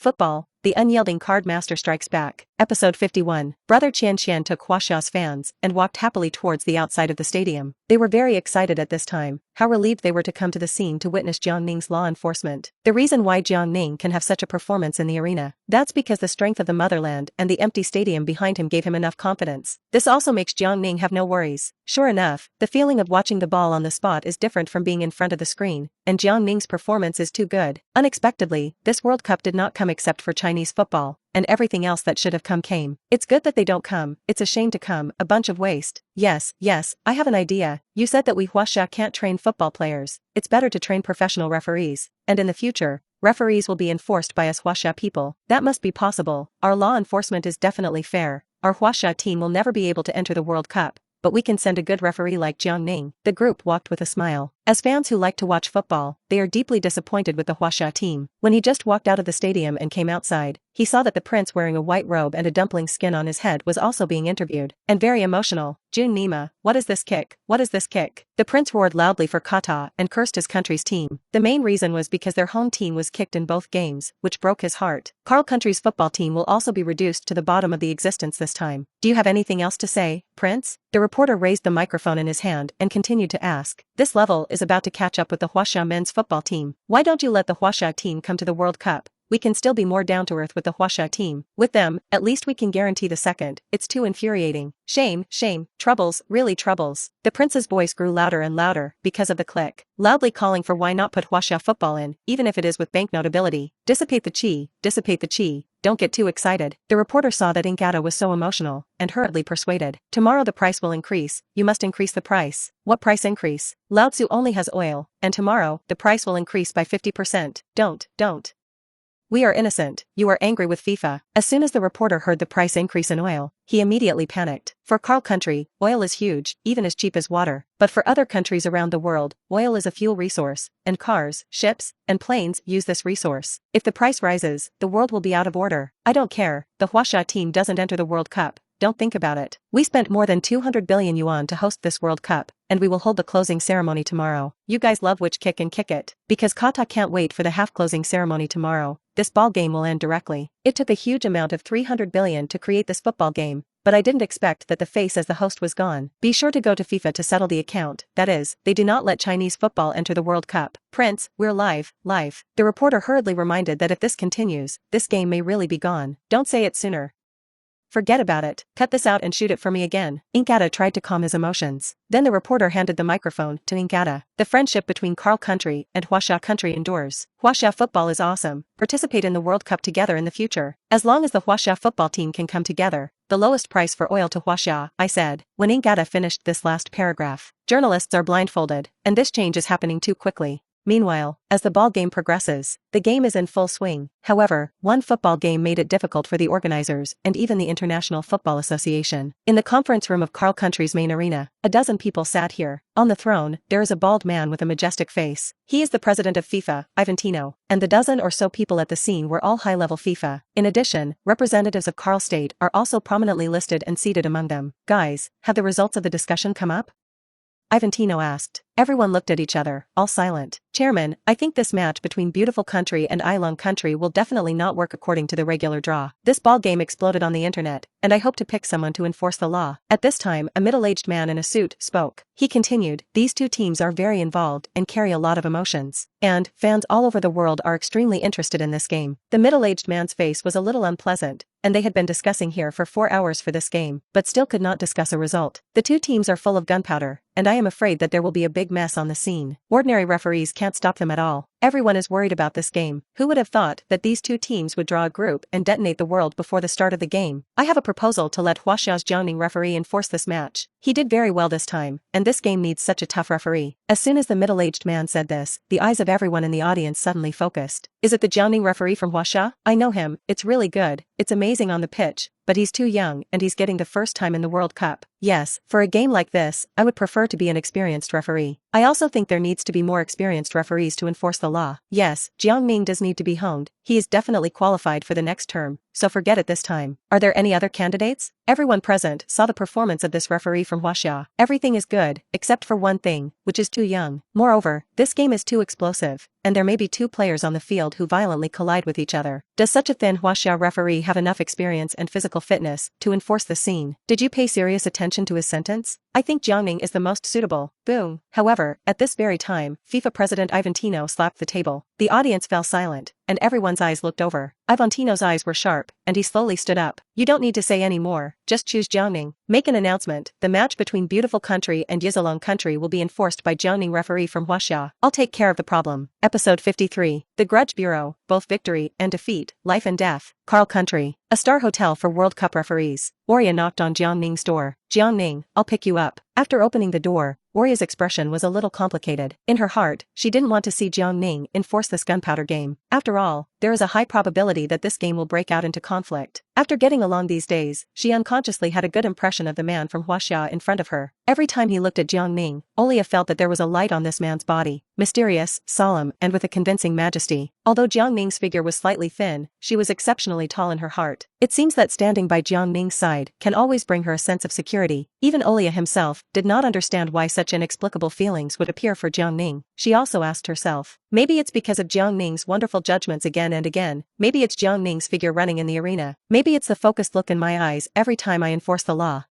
Football, the Unyielding Card Master Strikes Back. Episode 51. Brother Qian took Huaxia's fans and walked happily towards the outside of the stadium. They were very excited at this time. How relieved they were to come to the scene to witness Jiang Ning's law enforcement. The reason why Jiang Ning can have such a performance in the arena, that's because the strength of the motherland and the empty stadium behind him gave him enough confidence. This also makes Jiang Ning have no worries. Sure enough, the feeling of watching the ball on the spot is different from being in front of the screen, and Jiang Ning's performance is too good. Unexpectedly, this World Cup did not come except for Chinese football, and everything else that should have come came. It's good that they don't come, it's a shame to come, a bunch of waste. Yes, I have an idea. You said that we Huaxia can't train football players. It's better to train professional referees, and in the future, referees will be enforced by us Huaxia people. That must be possible. Our law enforcement is definitely fair. Our Huaxia team will never be able to enter the World Cup, but we can send a good referee like Jiang Ning. The group walked with a smile. As fans who like to watch football, they are deeply disappointed with the Huaxia team. When he just walked out of the stadium and came outside, he saw that the prince wearing a white robe and a dumpling skin on his head was also being interviewed, and very emotional. Jun Nima, what is this kick? What is this kick? The prince roared loudly for kata and cursed his country's team. The main reason was because their home team was kicked in both games, which broke his heart. Karl country's football team will also be reduced to the bottom of the existence this time. Do you have anything else to say, Prince? The reporter raised the microphone in his hand and continued to ask. This level is about to catch up with the Huaxia men's football team. Why don't you let the Huaxia team come to the World Cup? We can still be more down to earth with the Huaxia team. With them, at least we can guarantee the second. It's too infuriating. Shame, troubles, really troubles. The prince's voice grew louder and louder because of the click, loudly calling for why not put Huaxia football in, even if it is with banknote ability. Dissipate the qi, don't get too excited. The reporter saw that Inkata was so emotional, and hurriedly persuaded. Tomorrow the price will increase, you must increase the price. What price increase? Lao Tzu only has oil, and tomorrow, the price will increase by 50%. Don't. We are innocent. You are angry with FIFA. As soon as the reporter heard the price increase in oil, he immediately panicked. For Karl country, oil is huge, even as cheap as water. But for other countries around the world, oil is a fuel resource, and cars, ships, and planes use this resource. If the price rises, the world will be out of order. I don't care. The Huaxia team doesn't enter the World Cup. Don't think about it. We spent more than 200 billion yuan to host this World Cup, and we will hold the closing ceremony tomorrow. You guys love which kick and kick it. Because Kata can't wait for the half-closing ceremony tomorrow, this ball game will end directly. It took a huge amount of 300 billion to create this football game, but I didn't expect that the face as the host was gone. Be sure to go to FIFA to settle the account. That is, they do not let Chinese football enter the World Cup. Prince, we're live. The reporter hurriedly reminded that if this continues, this game may really be gone. Don't say it sooner. Forget about it. Cut this out and shoot it for me again. Inkata tried to calm his emotions. Then the reporter handed the microphone to Inkata. The friendship between Karl country and Huaxia country endures. Huaxia football is awesome. Participate in the World Cup together in the future. As long as the Huaxia football team can come together, the lowest price for oil to Huaxia, I said. When Inkata finished this last paragraph, journalists are blindfolded, and this change is happening too quickly. Meanwhile, as the ball game progresses, the game is in full swing. However, one football game made it difficult for the organizers and even the International Football Association. In the conference room of Karl country's main arena, a dozen people sat here. On the throne, there is a bald man with a majestic face. He is the president of FIFA, Ivantino, and the dozen or so people at the scene were all high-level FIFA. In addition, representatives of Karl State are also prominently listed and seated among them. Guys, have the results of the discussion come up? Ivantino asked. Everyone looked at each other, all silent. Chairman, I think this match between Beautiful Country and Unyielding Country will definitely not work according to the regular draw. This ball game exploded on the internet, and I hope to pick someone to enforce the law. At this time, a middle-aged man in a suit spoke. He continued, these two teams are very involved and carry a lot of emotions. And, fans all over the world are extremely interested in this game. The middle-aged man's face was a little unpleasant, and they had been discussing here for 4 hours for this game, but still could not discuss a result. The two teams are full of gunpowder, and I am afraid that there will be a big mess on the scene. Ordinary referees can't stop them at all. Everyone is worried about this game. Who would have thought that these two teams would draw a group and detonate the world before the start of the game? I have a proposal to let Huaxia's Jiang Ning referee enforce this match. He did very well this time, and this game needs such a tough referee. As soon as the middle-aged man said this, the eyes of everyone in the audience suddenly focused. Is it the Jiang Ning referee from Huaxia? I know him, it's really good, it's amazing on the pitch, but he's too young and he's getting the first time in the World Cup. Yes, for a game like this, I would prefer to be an experienced referee. I also think there needs to be more experienced referees to enforce the law. Yes, Jiang Ning does need to be honed. He is definitely qualified for the next term, so forget it this time. Are there any other candidates? Everyone present saw the performance of this referee from Huaxia. Everything is good, except for one thing, which is too young. Moreover, this game is too explosive, and there may be two players on the field who violently collide with each other. Does such a thin Huaxia referee have enough experience and physical fitness to enforce the scene? Did you pay serious attention to his sentence? I think Jiang Ning is the most suitable. Boom. However, at this very time, FIFA President Ivantino slapped the table. The audience fell silent, and everyone's eyes looked over. Ivantino's eyes were sharp, and he slowly stood up. You don't need to say any more, just choose Jiang Ning. Make an announcement. The match between Beautiful Country and Unyielding Country will be enforced by Jiang Ning, referee from Huaxia. I'll take care of the problem. Episode 53. The Grudge Bureau, both victory and defeat, life and death. Carl Country, a star hotel for World Cup referees. Oria knocked on Jiang Ning's door. Jiang Ning, I'll pick you up. After opening the door, Oria's expression was a little complicated. In her heart, she didn't want to see Jiang Ning enforce this gunpowder game. After all, there is a high probability that this game will break out into conflict. After getting along these days, she unconsciously had a good impression of the man from Huaxia in front of her. Every time he looked at Jiang Ning, Olia felt that there was a light on this man's body, mysterious, solemn, and with a convincing majesty. Although Jiang Ning's figure was slightly thin, she was exceptionally tall in her heart. It seems that standing by Jiang Ning's side can always bring her a sense of security. Even Olia himself did not understand why such inexplicable feelings would appear for Jiang Ning. She also asked herself, maybe it's because of Jiang Ning's wonderful judgments again and again. Maybe it's Jiang Ning's figure running in the arena. Maybe it's the focused look in my eyes every time I enforce the law.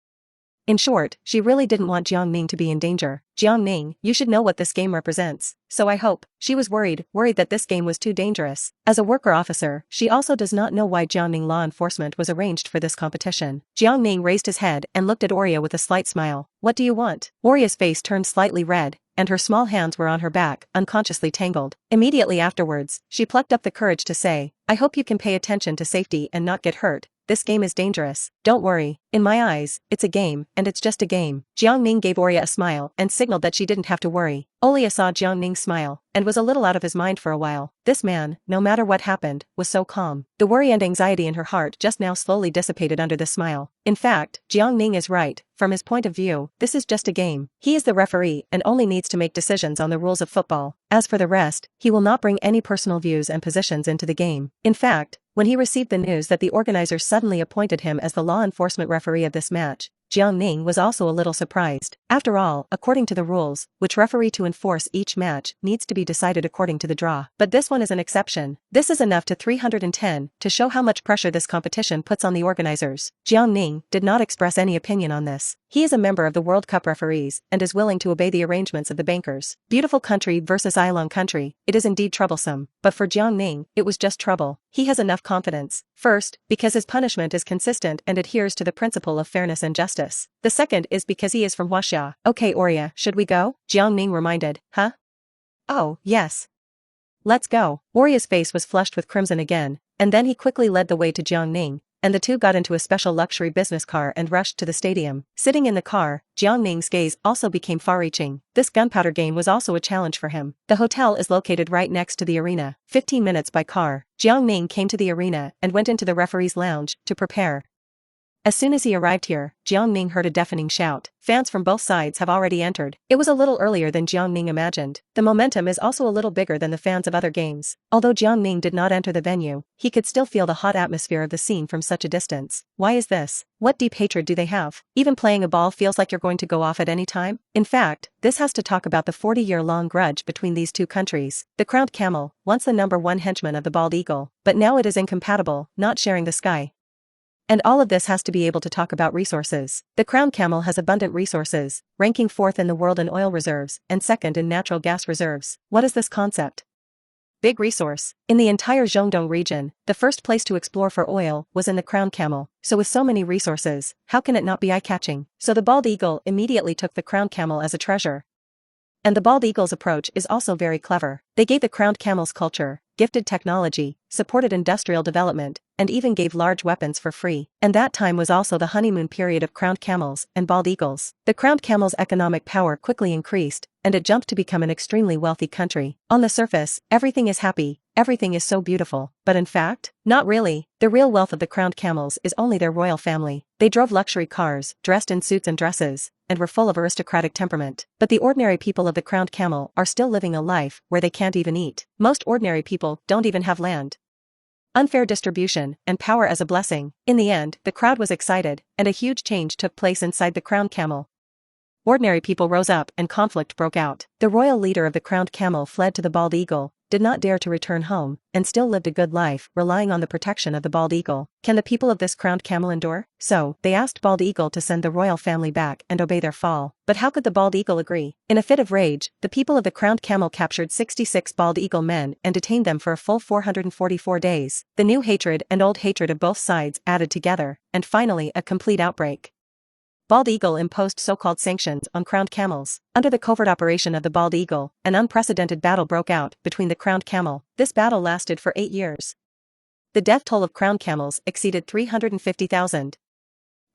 In short, she really didn't want Jiang Ning to be in danger. Jiang Ning, you should know what this game represents. So I hope. She was worried that this game was too dangerous. As a worker officer, she also does not know why Jiang Ning law enforcement was arranged for this competition. Jiang Ning raised his head and looked at Oria with a slight smile. What do you want? Oria's face turned slightly red, and her small hands were on her back, unconsciously tangled. Immediately afterwards, she plucked up the courage to say, I hope you can pay attention to safety and not get hurt. This game is dangerous. Don't worry. In my eyes, it's a game, and it's just a game. Jiang Ning gave Oria a smile and signaled that she didn't have to worry. Olia saw Jiang Ning smile, and was a little out of his mind for a while. This man, no matter what happened, was so calm. The worry and anxiety in her heart just now slowly dissipated under the smile. In fact, Jiang Ning is right. From his point of view, this is just a game. He is the referee and only needs to make decisions on the rules of football. As for the rest, he will not bring any personal views and positions into the game. In fact, when he received the news that the organizers suddenly appointed him as the law enforcement referee of this match, Jiang Ning was also a little surprised. After all, according to the rules, which referee to enforce each match needs to be decided according to the draw. But this one is an exception. This is enough to 310 to show how much pressure this competition puts on the organizers. Jiang Ning did not express any opinion on this. He is a member of the World Cup referees and is willing to obey the arrangements of the bankers. Beautiful Country versus Unyielding Country. It is indeed troublesome, but for Jiang Ning, it was just trouble. He has enough confidence. First, because his punishment is consistent and adheres to the principle of fairness and justice. The second is because he is from Huaxia. Okay, Oria, should we go? Jiang Ning reminded. Huh? Oh, yes. Let's go. Oria's face was flushed with crimson again, and then he quickly led the way to Jiang Ning, and the two got into a special luxury business car and rushed to the stadium. Sitting in the car, Jiang Ning's gaze also became far-reaching. This gunpowder game was also a challenge for him. The hotel is located right next to the arena, 15 minutes by car. Jiang Ning came to the arena and went into the referee's lounge to prepare. As soon as he arrived here, Jiang Ning heard a deafening shout. Fans from both sides have already entered. It was a little earlier than Jiang Ning imagined. The momentum is also a little bigger than the fans of other games. Although Jiang Ning did not enter the venue, he could still feel the hot atmosphere of the scene from such a distance. Why is this? What deep hatred do they have? Even playing a ball feels like you're going to go off at any time? In fact, this has to talk about the 40-year-long grudge between these two countries. The crowned camel, once the #1 henchman of the bald eagle, but now it is incompatible, not sharing the sky. And all of this has to be able to talk about resources. The crown camel has abundant resources, ranking 4th in the world in oil reserves and 2nd in natural gas reserves. What is this concept? Big resource. In the entire Zhongdong region, the first place to explore for oil was in the crown camel. So with so many resources, how can it not be eye-catching? So the bald eagle immediately took the crown camel as a treasure. And the bald eagle's approach is also very clever. They gave the crowned camel's culture, gifted technology, supported industrial development, and even gave large weapons for free. And that time was also the honeymoon period of crowned camels and bald eagles. The crowned camel's economic power quickly increased, and it jumped to become an extremely wealthy country. On the surface, everything is happy, everything is so beautiful, but in fact, not really. The real wealth of the crowned camels is only their royal family. They drove luxury cars, dressed in suits and dresses, and were full of aristocratic temperament. But the ordinary people of the crowned camel are still living a life where they can't even eat. Most ordinary people don't even have land. unfair distribution, and power as a blessing. In the end, the crowd was excited, and a huge change took place inside the crowned camel. Ordinary people rose up and conflict broke out. The royal leader of the crowned camel fled to the bald eagle, did not dare to return home, and still lived a good life, relying on the protection of the bald eagle. Can the people of this crowned camel endure? So, they asked bald eagle to send the royal family back and obey their fall. But how could the bald eagle agree? In a fit of rage, the people of the crowned camel captured 66 bald eagle men and detained them for a full 444 days. The new hatred and old hatred of both sides added together, and finally a complete outbreak. Bald Eagle imposed so-called sanctions on crowned camels. Under the covert operation of the Bald Eagle, an unprecedented battle broke out between the crowned camel. This battle lasted for 8 years. The death toll of crowned camels exceeded 350,000.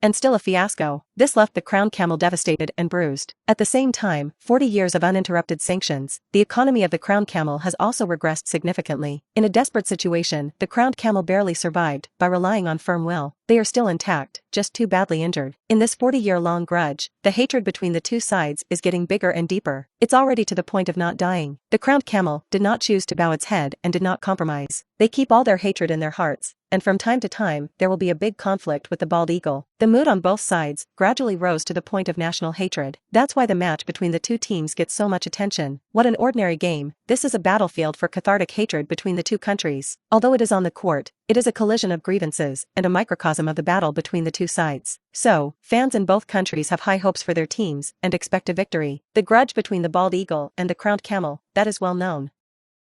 And still a fiasco, this left the crowned camel devastated and bruised. At the same time, 40 years of uninterrupted sanctions, the economy of the crowned camel has also regressed significantly. In a desperate situation, the crowned camel barely survived by relying on firm will. They are still intact, just too badly injured. In this 40-year-long grudge, the hatred between the two sides is getting bigger and deeper. It's already to the point of not dying. The crowned camel did not choose to bow its head and did not compromise. They keep all their hatred in their hearts, and from time to time, there will be a big conflict with the bald eagle. The mood on both sides gradually rose to the point of national hatred. That's why the match between the two teams gets so much attention. What an ordinary game, this is a battlefield for cathartic hatred between the two countries. Although it is on the court, it is a collision of grievances and a microcosm of the battle between the two sides. So, fans in both countries have high hopes for their teams and expect a victory. The grudge between the bald eagle and the crowned camel, that is well known.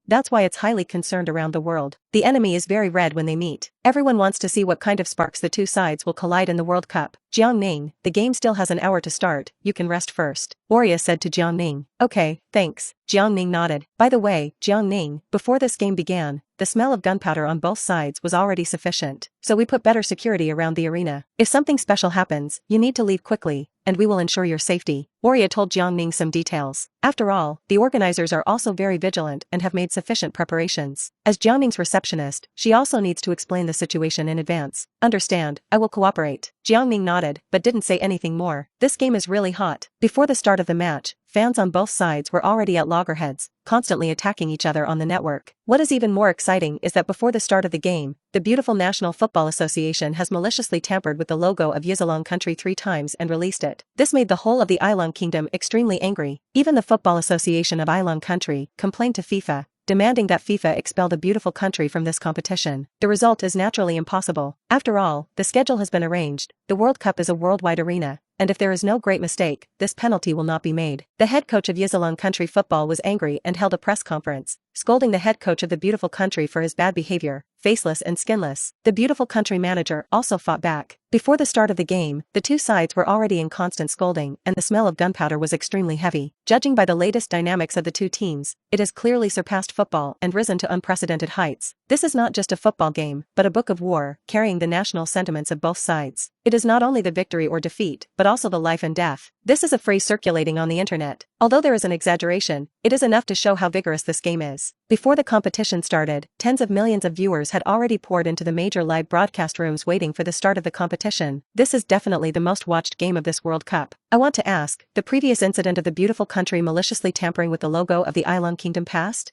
That's why it's highly concerned around the world. The enemy is very red when they meet. Everyone wants to see what kind of sparks the two sides will collide in the World Cup. Jiang Ning, the game still has an hour to start, you can rest first. Warrior said to Jiang Ning. Okay, thanks. Jiang Ning nodded. By the way, Jiang Ning, before this game began, the smell of gunpowder on both sides was already sufficient. So we put better security around the arena. If something special happens, you need to leave quickly, and we will ensure your safety. Warrior told Jiang Ning some details. After all, the organizers are also very vigilant and have made sufficient preparations. As Jiang Ning's receptionist, she also needs to explain the situation in advance. Understand, I will cooperate. Jiang Ning nodded, but didn't say anything more. This game is really hot. Before the start of the match, fans on both sides were already at loggerheads, constantly attacking each other on the network. What is even more exciting is that before the start of the game, the beautiful National Football Association has maliciously tampered with the logo of Unyielding country 3 times and released it. This made the whole of the Unyielding kingdom extremely angry. Even the Football Association of Unyielding country complained to FIFA, demanding that FIFA expel the beautiful country from this competition. The result is naturally impossible. After all, the schedule has been arranged. The World Cup is a worldwide arena, and if there is no great mistake, this penalty will not be made. The head coach of Unyielding country football was angry and held a press conference, scolding the head coach of the beautiful country for his bad behavior, faceless and skinless. The beautiful country manager also fought back. Before the start of the game, the two sides were already in constant scolding and the smell of gunpowder was extremely heavy. Judging by the latest dynamics of the two teams, it has clearly surpassed football and risen to unprecedented heights. This is not just a football game, but a book of war, carrying the national sentiments of both sides. It is not only the victory or defeat, but also the life and death. This is a phrase circulating on the internet. Although there is an exaggeration, it is enough to show how vigorous this game is. Before the competition started, tens of millions of viewers had already poured into the major live broadcast rooms waiting for the start of the competition. This is definitely the most watched game of this World Cup. I want to ask, the previous incident of the beautiful country maliciously tampering with the logo of the Unyielding Kingdom passed?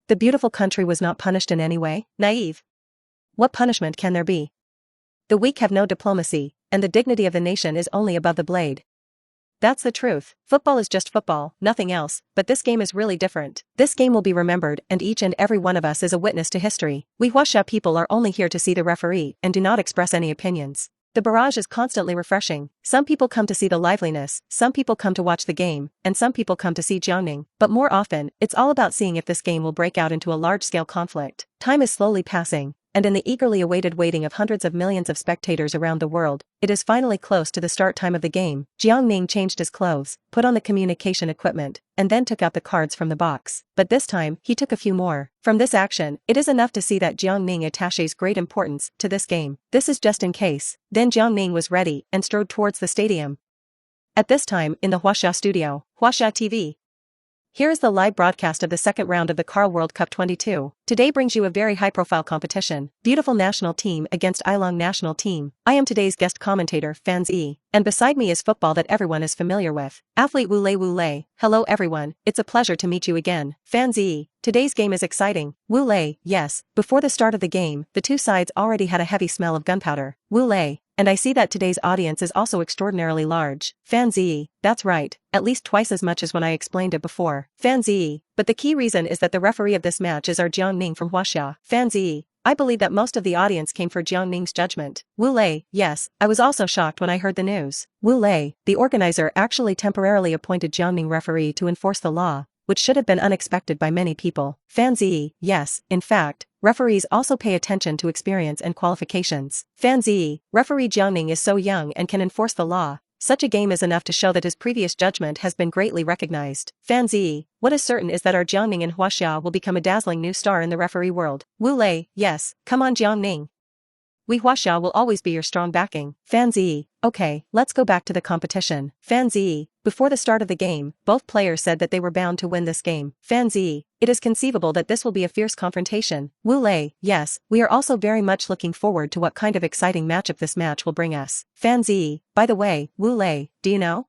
The beautiful country was not punished in any way? Naive. What punishment can there be? The weak have no diplomacy, and the dignity of the nation is only above the blade. That's the truth. Football is just football, nothing else, but this game is really different. This game will be remembered and each and every one of us is a witness to history. We Huasha people are only here to see the referee and do not express any opinions. The barrage is constantly refreshing. Some people come to see the liveliness, some people come to watch the game, and some people come to see Jiang Ning. But more often, it's all about seeing if this game will break out into a large-scale conflict. Time is slowly passing, and in the eagerly awaited waiting of hundreds of millions of spectators around the world, it is finally close to the start time of the game. Jiang Ning changed his clothes, put on the communication equipment, and then took out the cards from the box. But this time, he took a few more. From this action, it is enough to see that Jiang Ning attaches great importance to this game. This is just in case. Then Jiang Ning was ready and strode towards the stadium. At this time, in the Huasha studio, Huasha TV. Here is the live broadcast of the second round of the Carl World Cup 22. Today brings you a very high-profile competition. Beautiful national team against Unyielding national team. I am today's guest commentator, Fans E. And beside me is football that everyone is familiar with. Athlete Wu Lei. Hello everyone, it's a pleasure to meet you again. Fans E. Today's game is exciting. Wu Lei, yes. Before the start of the game, the two sides already had a heavy smell of gunpowder. Wu Lei. And I see that today's audience is also extraordinarily large. Fans E. That's right, at least twice as much as when I explained it before. Fans E. But the key reason is that the referee of this match is our Jiang Ning from Huaxia. Fans E. I believe that most of the audience came for Jiang Ning's judgment. Wu Lei, yes, I was also shocked when I heard the news. Wu Lei, the organizer actually temporarily appointed Jiang Ning referee to enforce the law, which should have been unexpected by many people. Fans E. Yes, in fact, referees also pay attention to experience and qualifications. Fans E. Referee Jiang Ning is so young and can enforce the law. Such a game is enough to show that his previous judgment has been greatly recognized. Fans E. What is certain is that our Jiang Ning in Huaxia will become a dazzling new star in the referee world. Wu Lei, yes, come on Jiang Ning. We Huaxia will always be your strong backing. Fans E. Okay, let's go back to the competition. Fans E. Before the start of the game, both players said that they were bound to win this game. Fans E. It is conceivable that this will be a fierce confrontation. Wu Lei, yes, we are also very much looking forward to what kind of exciting matchup this match will bring us. Fans E. By the way, Wu Lei, do you know?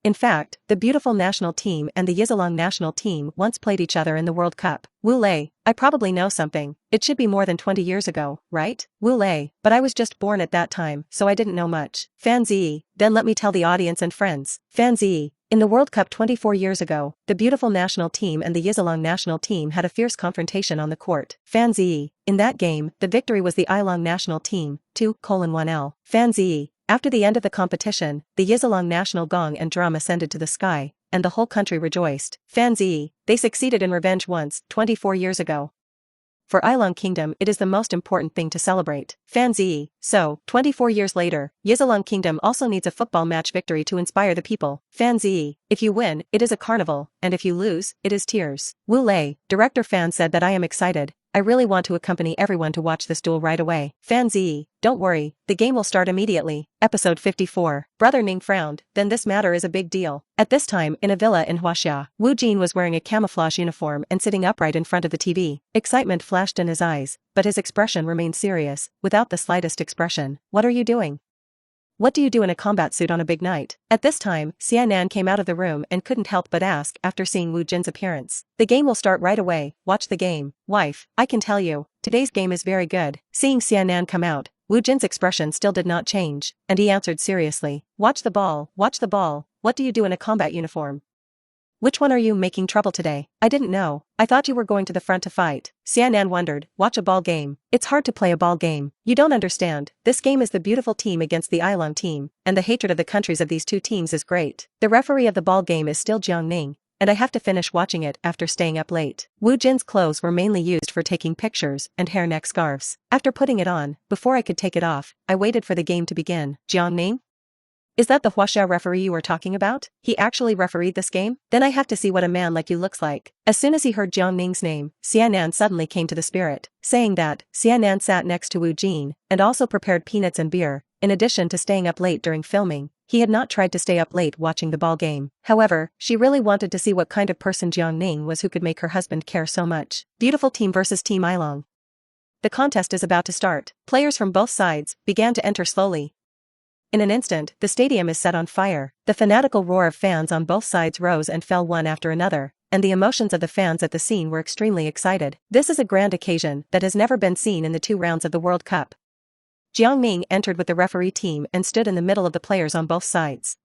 In fact, the beautiful national team and the Unyielding national team once played each other in the World Cup. Wu Lei, I probably know something. It should be more than 20 years ago, right? Wu Lei, but I was just born at that time, so I didn't know much. Fans E. Then let me tell the audience and friends. Fans E. In the World Cup 24 years ago, the beautiful national team and the Unyielding national team had a fierce confrontation on the court. Fans E. In that game, the victory was the Unyielding national team, 2-1L. Fans E. After the end of the competition, the Unyielding national gong and drum ascended to the sky, and the whole country rejoiced. Fans E. They succeeded in revenge once, 24 years ago. For Unyielding Kingdom it is the most important thing to celebrate. Fans E. So, 24 years later, Unyielding Kingdom also needs a football match victory to inspire the people. Fans E. If you win, it is a carnival, and if you lose, it is tears. Wu Lei, director Fan said that I am excited. I really want to accompany everyone to watch this duel right away. Fans E. Don't worry, the game will start immediately. Episode 54. Brother Ning frowned, then this matter is a big deal. At this time, in a villa in Huaxia, Wu Jin was wearing a camouflage uniform and sitting upright in front of the TV. Excitement flashed in his eyes, but his expression remained serious, without the slightest expression. What are you doing? What do you do in a combat suit on a big night? At this time, Xianan came out of the room and couldn't help but ask after seeing Wu Jin's appearance. The game will start right away, watch the game. Wife, I can tell you, today's game is very good. Seeing Xianan come out, Wu Jin's expression still did not change, and he answered seriously. Watch the ball, watch the ball. What do you do in a combat uniform? Which one are you making trouble today? I didn't know. I thought you were going to the front to fight. Xianan wondered. Watch a ball game. It's hard to play a ball game. You don't understand. This game is the beautiful team against the Unyielding team, and the hatred of the countries of these two teams is great. The referee of the ball game is still Jiang Ning, and I have to finish watching it after staying up late. Wu Jin's clothes were mainly used for taking pictures and hair neck scarves. After putting it on, before I could take it off, I waited for the game to begin. Jiang Ning? Is that the Huaxia referee you were talking about? He actually refereed this game? Then I have to see what a man like you looks like. As soon as he heard Jiang Ning's name, Xianan suddenly came to the spirit. Saying that, Xianan sat next to Wu Jin, and also prepared peanuts and beer. In addition to staying up late during filming, he had not tried to stay up late watching the ball game. However, she really wanted to see what kind of person Jiang Ning was who could make her husband care so much. Beautiful team versus Team Unyielding. The contest is about to start. Players from both sides began to enter slowly. In an instant, the stadium is set on fire. The fanatical roar of fans on both sides rose and fell one after another, and the emotions of the fans at the scene were extremely excited. This is a grand occasion that has never been seen in the 2 rounds of the World Cup. Jiang Ning entered with the referee team and stood in the middle of the players on both sides.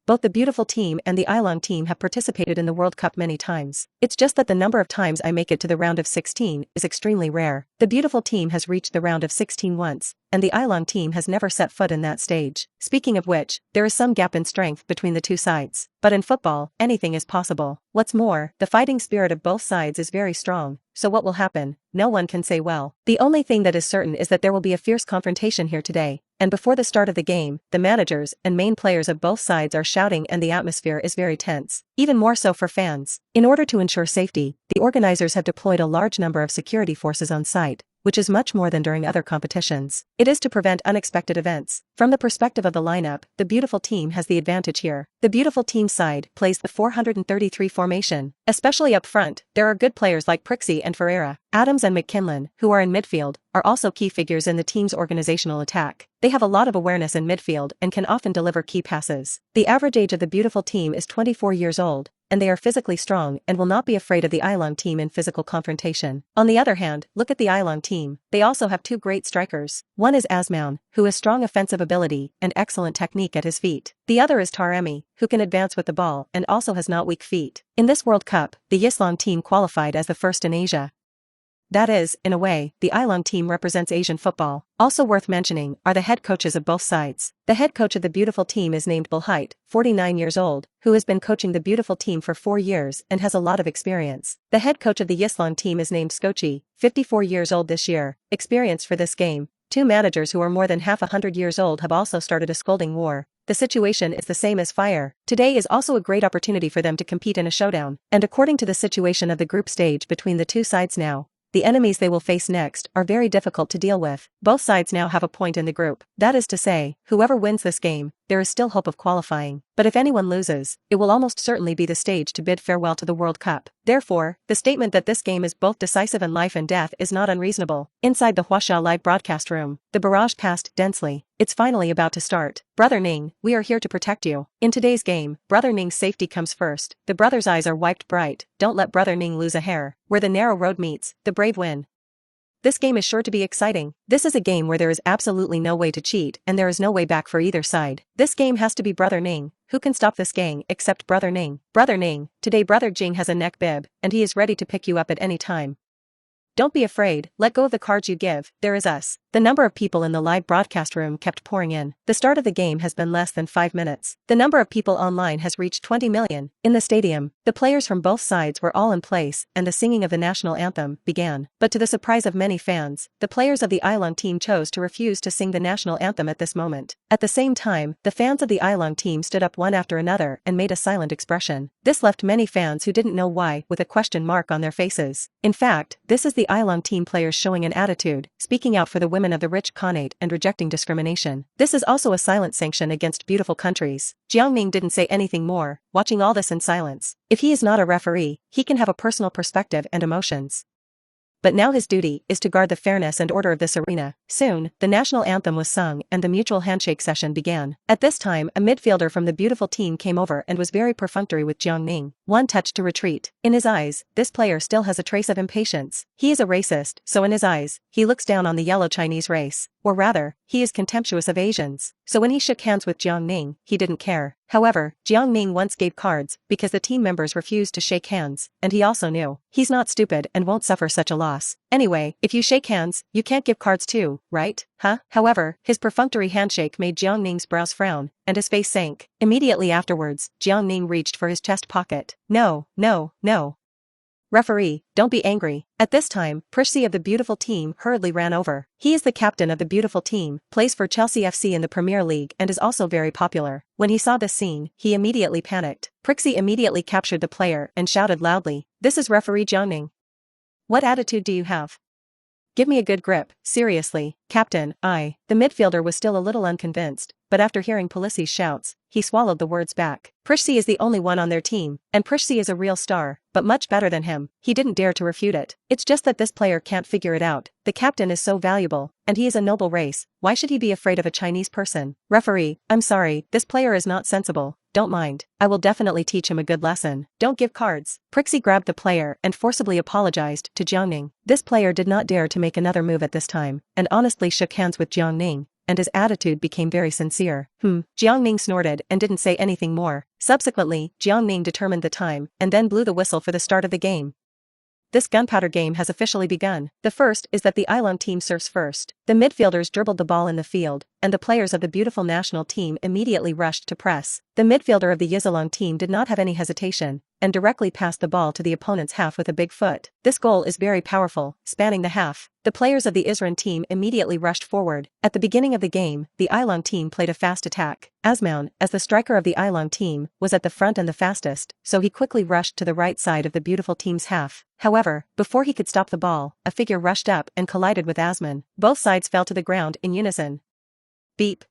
Both the beautiful team and the Unyielding team have participated in the World Cup many times. It's just that the number of times I make it to the round of 16 is extremely rare. The beautiful team has reached the round of 16 once, and the Unyielding team has never set foot in that stage. Speaking of which, there is some gap in strength between the two sides. But in football, anything is possible. What's more, the fighting spirit of both sides is very strong, so what will happen, no one can say well. The only thing that is certain is that there will be a fierce confrontation here today, and before the start of the game, the managers and main players of both sides are shouting and the atmosphere is very tense. Even more so for fans. In order to ensure safety, the organizers have deployed a large number of security forces on site, which is much more than during other competitions. It is to prevent unexpected events. From the perspective of the lineup, the beautiful team has the advantage here. The beautiful team side plays the 433 formation. Especially up front, there are good players like Prixie and Ferreira. Adams and McKinlin, who are in midfield, are also key figures in the team's organizational attack. They have a lot of awareness in midfield and can often deliver key passes. The average age of the beautiful team is 24 years old, and they are physically strong and will not be afraid of the Unyielding team in physical confrontation. On the other hand, look at the Unyielding team. They also have two great strikers. One is Asmoun, who has strong offensive ability and excellent technique at his feet. The other is Taremi, who can advance with the ball and also has not weak feet. In this World Cup, the Unyielding team qualified as the first in Asia. That is, in a way, the Unyielding team represents Asian football. Also worth mentioning are the head coaches of both sides. The head coach of the beautiful team is named Bulhait, 49 years old, who has been coaching the beautiful team for 4 years and has a lot of experience. The head coach of the Unyielding team is named Skochi, 54 years old this year, experienced for this game. Two managers who are more than half 100 years old have also started a scolding war. The situation is the same as fire. Today is also a great opportunity for them to compete in a showdown, and according to the situation of the group stage between the two sides now, the enemies they will face next are very difficult to deal with. Both sides now have a point in the group. That is to say, whoever wins this game, there is still hope of qualifying. But if anyone loses, it will almost certainly be the stage to bid farewell to the World Cup. Therefore, the statement that this game is both decisive in life and death is not unreasonable. Inside the Huaxia live broadcast room, the barrage passed densely. It's finally about to start. Brother Ning, we are here to protect you. In today's game, Brother Ning's safety comes first. The brother's eyes are wiped bright. Don't let Brother Ning lose a hair. Where the narrow road meets, the brave win. This game is sure to be exciting. This is a game where there is absolutely no way to cheat and there is no way back for either side. This game has to be Brother Ning. Who can stop this gang except Brother Ning? Brother Ning, today Brother Jing has a neck bib, and he is ready to pick you up at any time. Don't be afraid, let go of the cards you give, there is us. The number of people in the live broadcast room kept pouring in. The start of the game has been less than 5 minutes. The number of people online has reached 20 million. In the stadium, the players from both sides were all in place and the singing of the national anthem began. But to the surprise of many fans, the players of the Unyielding team chose to refuse to sing the national anthem at this moment. At the same time, the fans of the Unyielding team stood up one after another and made a silent expression. This left many fans who didn't know why with a question mark on their faces. In fact, this is the Unyielding team players showing an attitude, speaking out for the women of the rich Khanate and rejecting discrimination. This is also a silent sanction against beautiful countries. Jiang Ning didn't say anything more, watching all this in silence. If he is not a referee, he can have a personal perspective and emotions. But now his duty is to guard the fairness and order of this arena. Soon, the national anthem was sung and the mutual handshake session began. At this time, a midfielder from the beautiful team came over and was very perfunctory with Jiang Ning. One touch to retreat. In his eyes, this player still has a trace of impatience. He is a racist, so in his eyes, he looks down on the yellow Chinese race. Or rather, he is contemptuous of Asians. So when he shook hands with Jiang Ning, he didn't care. However, Jiang Ning once gave cards because the team members refused to shake hands, and he also knew he's not stupid and won't suffer such a loss. Anyway, if you shake hands, you can't give cards too, right? Huh? However, his perfunctory handshake made Jiang Ning's brows frown, and his face sank. Immediately afterwards, Jiang Ning reached for his chest pocket. No, no, no. Referee, don't be angry. At this time, Prixie of the beautiful team hurriedly ran over. He is the captain of the beautiful team, plays for Chelsea FC in the Premier League and is also very popular. When he saw this scene, he immediately panicked. Prixie immediately captured the player and shouted loudly, "This is referee Jiang Ning. What attitude do you have? Give me a good grip, seriously, captain." The midfielder was still a little unconvinced, but after hearing Polici's shouts, he swallowed the words back. Prixie is the only one on their team, and Prixie is a real star, but much better than him. He didn't dare to refute it. It's just that this player can't figure it out. The captain is so valuable, and he is a noble race. Why should he be afraid of a Chinese person? Referee, I'm sorry, this player is not sensible. Don't mind. I will definitely teach him a good lesson. Don't give cards. Prixie grabbed the player and forcibly apologized to Jiang Ning. This player did not dare to make another move at this time, and honestly shook hands with Jiang Ning, and his attitude became very sincere. Jiang Ning snorted and didn't say anything more. Subsequently, Jiang Ning determined the time and then blew the whistle for the start of the game. This gunpowder game has officially begun. The first is that the Unyielding team serves first. The midfielders dribbled the ball in the field, and the players of the beautiful national team immediately rushed to press. The midfielder of the Unyielding team did not have any hesitation, and directly passed the ball to the opponent's half with a big foot. This goal is very powerful, spanning the half. The players of the Israel team immediately rushed forward. At the beginning of the game, the Ilong team played a fast attack. Asmoun, as the striker of the Ilong team, was at the front and the fastest, so he quickly rushed to the right side of the beautiful team's half. However, before he could stop the ball, a figure rushed up and collided with Asmoun. Both sides fell to the ground in unison. Beep.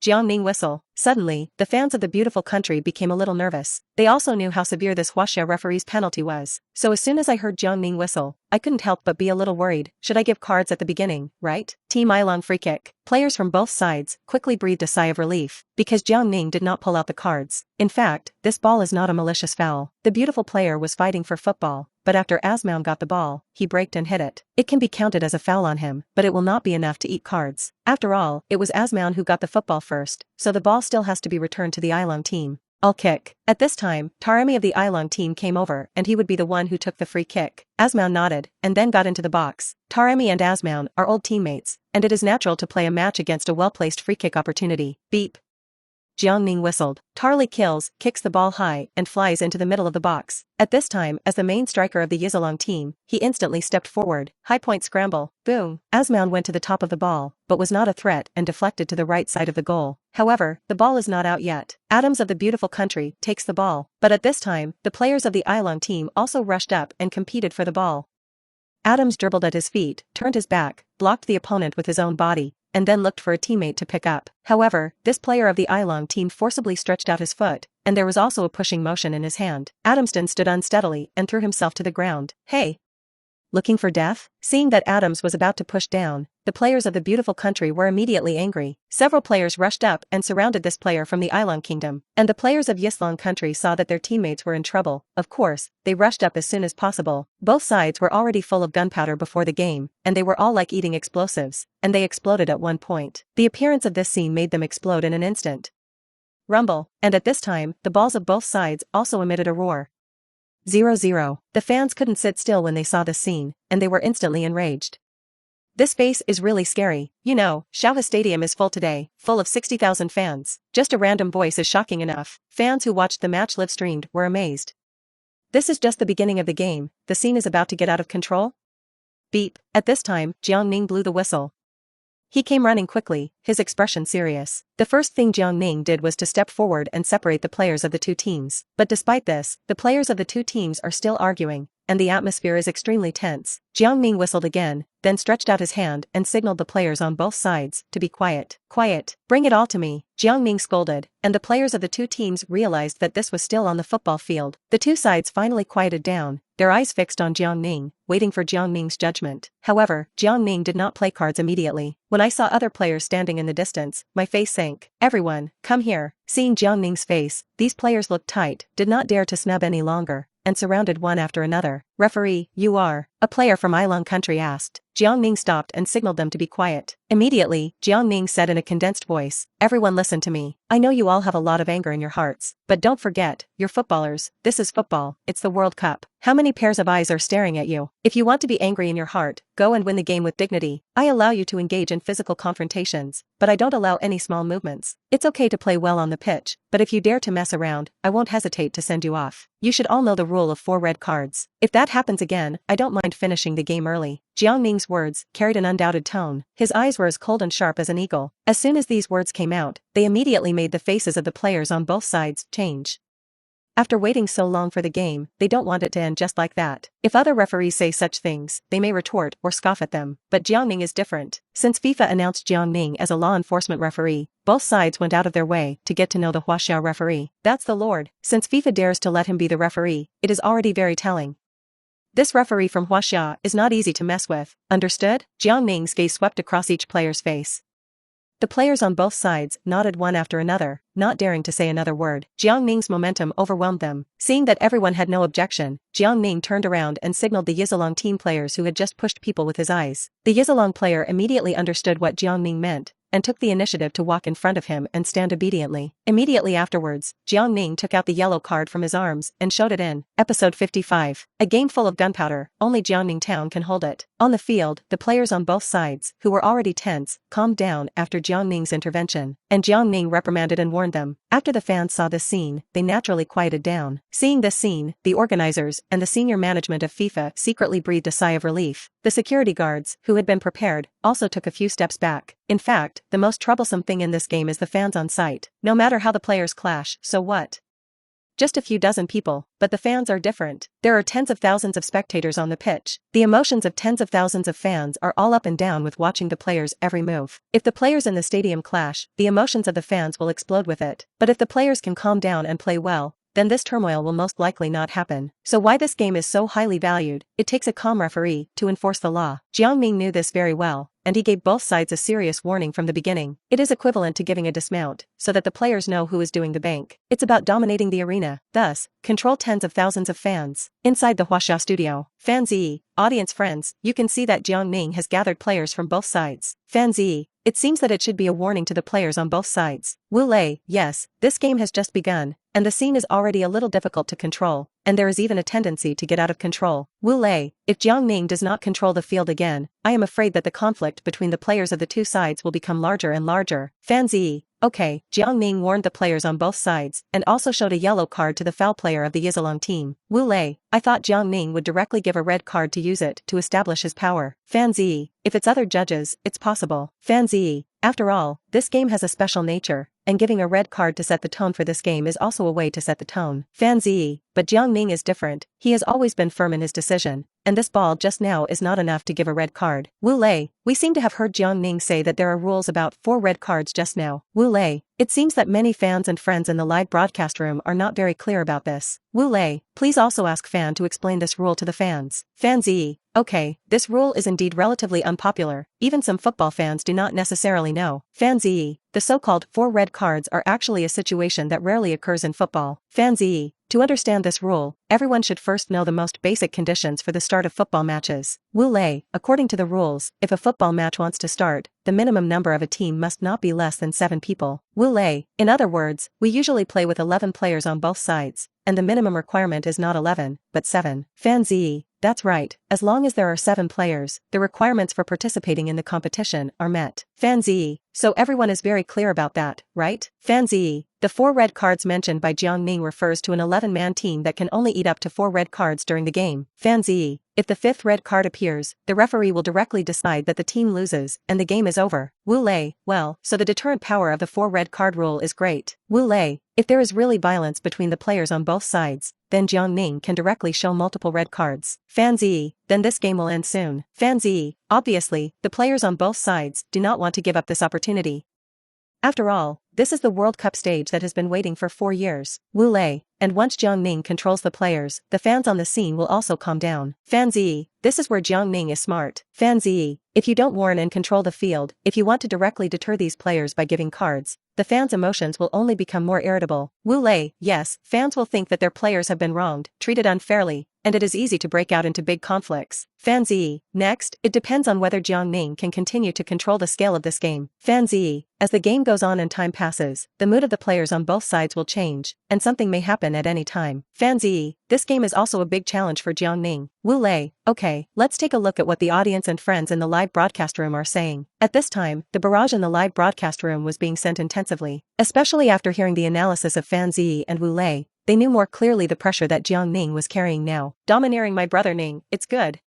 Jiang Ning whistle. Suddenly, the fans of the beautiful country became a little nervous. They also knew how severe this Huaxia referee's penalty was. So as soon as I heard Jiang Ning whistle, I couldn't help but be a little worried. Should I give cards at the beginning, right? Team Ilong free kick. Players from both sides quickly breathed a sigh of relief, because Jiang Ning did not pull out the cards. In fact, this ball is not a malicious foul. The beautiful player was fighting for football, but after Asmoun got the ball, he braked and hit it. It can be counted as a foul on him, but it will not be enough to eat cards. After all, it was Asmoun who got the football first, so the ball still has to be returned to the Ilong team. I'll kick. At this time, Taremi of the Ilong team came over and he would be the one who took the free kick. Asmoun nodded, and then got into the box. Taremi and Asmoun are old teammates, and it is natural to play a match against a well-placed free kick opportunity. Beep. Jiang Ning whistled. Tarli kicks the ball high and flies into the middle of the box. At this time, as the main striker of the Yizalong team, he instantly stepped forward. High point scramble. Boom. Asmoun went to the top of the ball, but was not a threat and deflected to the right side of the goal. However, the ball is not out yet. Adams of the beautiful country takes the ball, but at this time, the players of the Ilong team also rushed up and competed for the ball. Adams dribbled at his feet, turned his back, blocked the opponent with his own body, and then looked for a teammate to pick up. However, this player of the Ilong team forcibly stretched out his foot, and there was also a pushing motion in his hand. Adamston stood unsteadily and threw himself to the ground. Hey! Looking for death? Seeing that Adams was about to push down, the players of the beautiful country were immediately angry. Several players rushed up and surrounded this player from the Ilong kingdom, and the players of Yislong country saw that their teammates were in trouble. Of course, they rushed up as soon as possible. Both sides were already full of gunpowder before the game, and they were all like eating explosives, and they exploded at one point. The appearance of this scene made them explode in an instant. Rumble, and at this time, the balls of both sides also emitted a roar. 0-0. The fans couldn't sit still when they saw this scene, and they were instantly enraged. This face is really scary. You know, Shaohe Stadium is full today, full of 60,000 fans. Just a random voice is shocking enough. Fans who watched the match live streamed were amazed. This is just the beginning of the game. The scene is about to get out of control. Beep. At this time, Jiang Ning blew the whistle. He came running quickly, his expression serious. The first thing Jiang Ning did was to step forward and separate the players of the two teams. But despite this, the players of the two teams are still arguing, and the atmosphere is extremely tense. Jiang Ning whistled again, then stretched out his hand and signaled the players on both sides to be quiet. Quiet. Bring it all to me. Jiang Ning scolded, and the players of the two teams realized that this was still on the football field. The two sides finally quieted down, their eyes fixed on Jiang Ning, waiting for Jiang Ning's judgment. However, Jiang Ning did not play cards immediately. When I saw other players standing in the distance, my face sank. Everyone, come here. Seeing Jiang Ning's face, these players looked tight, did not dare to snub any longer, and surrounded one after another. Referee, you are? A player from Ilong country asked. Jiang Ning stopped and signaled them to be quiet. Immediately, Jiang Ning said in a condensed voice, everyone listen to me. I know you all have a lot of anger in your hearts, but don't forget, you're footballers. This is football. It's the World Cup. How many pairs of eyes are staring at you? If you want to be angry in your heart, go and win the game with dignity. I allow you to engage in physical confrontations, but I don't allow any small movements. It's okay to play well on the pitch, but if you dare to mess around, I won't hesitate to send you off. You should all know the rule of 4 red cards. If that happens again, I don't mind finishing the game early. Jiang Ning's words carried an undoubted tone. His eyes were as cold and sharp as an eagle. As soon as these words came out, they immediately made the faces of the players on both sides change. After waiting so long for the game, they don't want it to end just like that. If other referees say such things, they may retort or scoff at them. But Jiang Ning is different. Since FIFA announced Jiang Ning as a law enforcement referee, both sides went out of their way to get to know the Huaxia referee. That's the Lord. Since FIFA dares to let him be the referee, it is already very telling. This referee from Huaxia is not easy to mess with. Understood? Jiang Ning's gaze swept across each player's face. The players on both sides nodded one after another, not daring to say another word. Jiang Ning's momentum overwhelmed them. Seeing that everyone had no objection, Jiang Ning turned around and signaled the Yizalong team players who had just pushed people with his eyes. The Yizalong player immediately understood what Jiang Ning meant, and took the initiative to walk in front of him and stand obediently. Immediately afterwards, Jiang Ning took out the yellow card from his arms and showed it in. Episode 55. A game full of gunpowder, only Jiang Ning town can hold it. On the field, the players on both sides, who were already tense, calmed down after Jiang Ning's intervention, and Jiang Ning reprimanded and warned them. After the fans saw this scene, they naturally quieted down. Seeing this scene, the organizers and the senior management of FIFA secretly breathed a sigh of relief. The security guards, who had been prepared, also took a few steps back. In fact, the most troublesome thing in this game is the fans on site. No matter how the players clash, so what? Just a few dozen people, but the fans are different. There are tens of thousands of spectators on the pitch. The emotions of tens of thousands of fans are all up and down with watching the players' every move. If the players in the stadium clash, the emotions of the fans will explode with it. But if the players can calm down and play well, then this turmoil will most likely not happen. So why this game is so highly valued, it takes a calm referee to enforce the law. Jiang Ning knew this very well, and he gave both sides a serious warning from the beginning. It is equivalent to giving a dismount, so that the players know who is doing the bank. It's about dominating the arena, thus, control tens of thousands of fans. Inside the Huaxia studio, Fan Zi, audience friends, you can see that Jiang Ning has gathered players from both sides. Fan Zi, it seems that it should be a warning to the players on both sides. Wu Lei, yes, this game has just begun, and the scene is already a little difficult to control, and there is even a tendency to get out of control. Wu Lei, if Jiang Ning does not control the field again, I am afraid that the conflict between the players of the two sides will become larger and larger. Fan Zi, okay, Jiang Ning warned the players on both sides, and also showed a yellow card to the foul player of the Yizilong team. Wu Lei, I thought Jiang Ning would directly give a red card to use it to establish his power. Fan Zi, if it's other judges, it's possible. Fan Zi, after all, this game has a special nature, and giving a red card to set the tone for this game is also a way to set the tone. Fan Zi, but Jiang Ning is different, he has always been firm in his decision, and this ball just now is not enough to give a red card. Wu Lei, we seem to have heard Jiang Ning say that there are rules about 4 red cards just now. Wu Lei, it seems that many fans and friends in the live broadcast room are not very clear about this. Wu Lei, please also ask Fan to explain this rule to the fans. Fan Zi, okay, this rule is indeed relatively unpopular, even some football fans do not necessarily know. Fan Zi, the so-called 4 red cards are actually a situation that rarely occurs in football. Fan Zi, to understand this rule, everyone should first know the most basic conditions for the start of football matches. Wu Lei, according to the rules, if a football match wants to start, the minimum number of a team must not be less than 7 people. Wu Lei, in other words, we usually play with 11 players on both sides, and the minimum requirement is not 11, but 7. Fan Zi, that's right, as long as there are 7 players, the requirements for participating in the competition are met. Fan Zi, so everyone is very clear about that, right? Fan Zi, the 4 red cards mentioned by Jiang Ning refers to an 11-man team that can only eat up to 4 red cards during the game. Fan Zi, if the 5th red card appears, the referee will directly decide that the team loses and the game is over. Wu Lei, well, so the deterrent power of the 4 red card rule is great. Wu Lei, if there is really violence between the players on both sides, then Jiang Ning can directly show multiple red cards. Fan Zi, then this game will end soon. Fan Zi, obviously, the players on both sides do not want to give up this opportunity. After all, this is the World Cup stage that has been waiting for 4 years. Wu Lei, and once Jiang Ning controls the players, the fans on the scene will also calm down. Fan Zi, this is where Jiang Ning is smart. Fan Zi, if you don't warn and control the field, if you want to directly deter these players by giving cards, the fans' emotions will only become more irritable. Wu Lei, yes, fans will think that their players have been wronged, treated unfairly, and it is easy to break out into big conflicts. Fan Zi, next, it depends on whether Jiang Ning can continue to control the scale of this game. Fan Zi, as the game goes on and time passes, the mood of the players on both sides will change, and something may happen at any time. Fan Zi, this game is also a big challenge for Jiang Ning. Wu Lei, okay, let's take a look at what the audience and friends in the live broadcast room are saying. At this time, the barrage in the live broadcast room was being sent intensively, especially after hearing the analysis of Fan Zi and Wu Lei. They knew more clearly the pressure that Jiang Ning was carrying now. Domineering my brother Ning, it's good.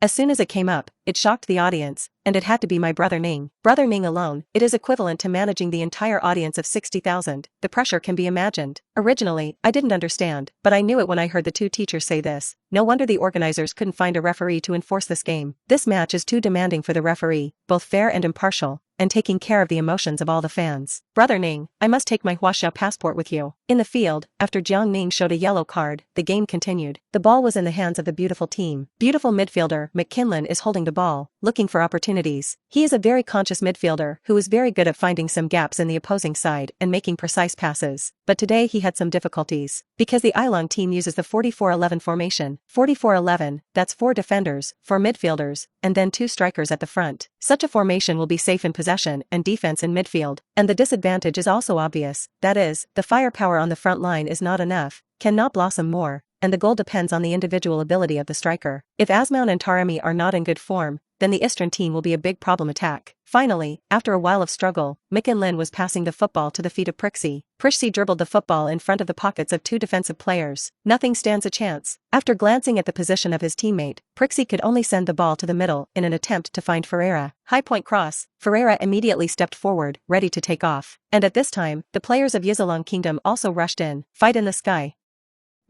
As soon as it came up, it shocked the audience, and it had to be my brother Ning. Brother Ning alone, it is equivalent to managing the entire audience of 60,000. The pressure can be imagined. Originally, I didn't understand, but I knew it when I heard the 2 teachers say this. No wonder the organizers couldn't find a referee to enforce this game. This match is too demanding for the referee, both fair and impartial, and taking care of the emotions of all the fans. Brother Ning, I must take my Huaxia passport with you. In the field, after Jiang Ning showed a yellow card, the game continued. The ball was in the hands of the beautiful team. Beautiful midfielder McKinlin is holding the ball, looking for opportunities. He is a very conscious midfielder who is very good at finding some gaps in the opposing side and making precise passes. But today he had some difficulties, because the Ilong team uses the 44-11 formation. 44-11, that's 4 defenders, 4 midfielders, and then 2 strikers at the front. Such a formation will be safe in possession and defense in midfield, and the disadvantage is also obvious, that is, the firepower on the front line is not enough, cannot blossom more, and the goal depends on the individual ability of the striker. If Asmoun and Taremi are not in good form, then the Eastern team will be a big problem attack. Finally, after a while of struggle, Lin was passing the football to the feet of Prixie. Prixie dribbled the football in front of the pockets of two defensive players. Nothing stands a chance. After glancing at the position of his teammate, Prixie could only send the ball to the middle in an attempt to find Ferreira. High point cross. Ferreira immediately stepped forward, ready to take off. And at this time, the players of Unyielding Kingdom also rushed in. Fight in the sky.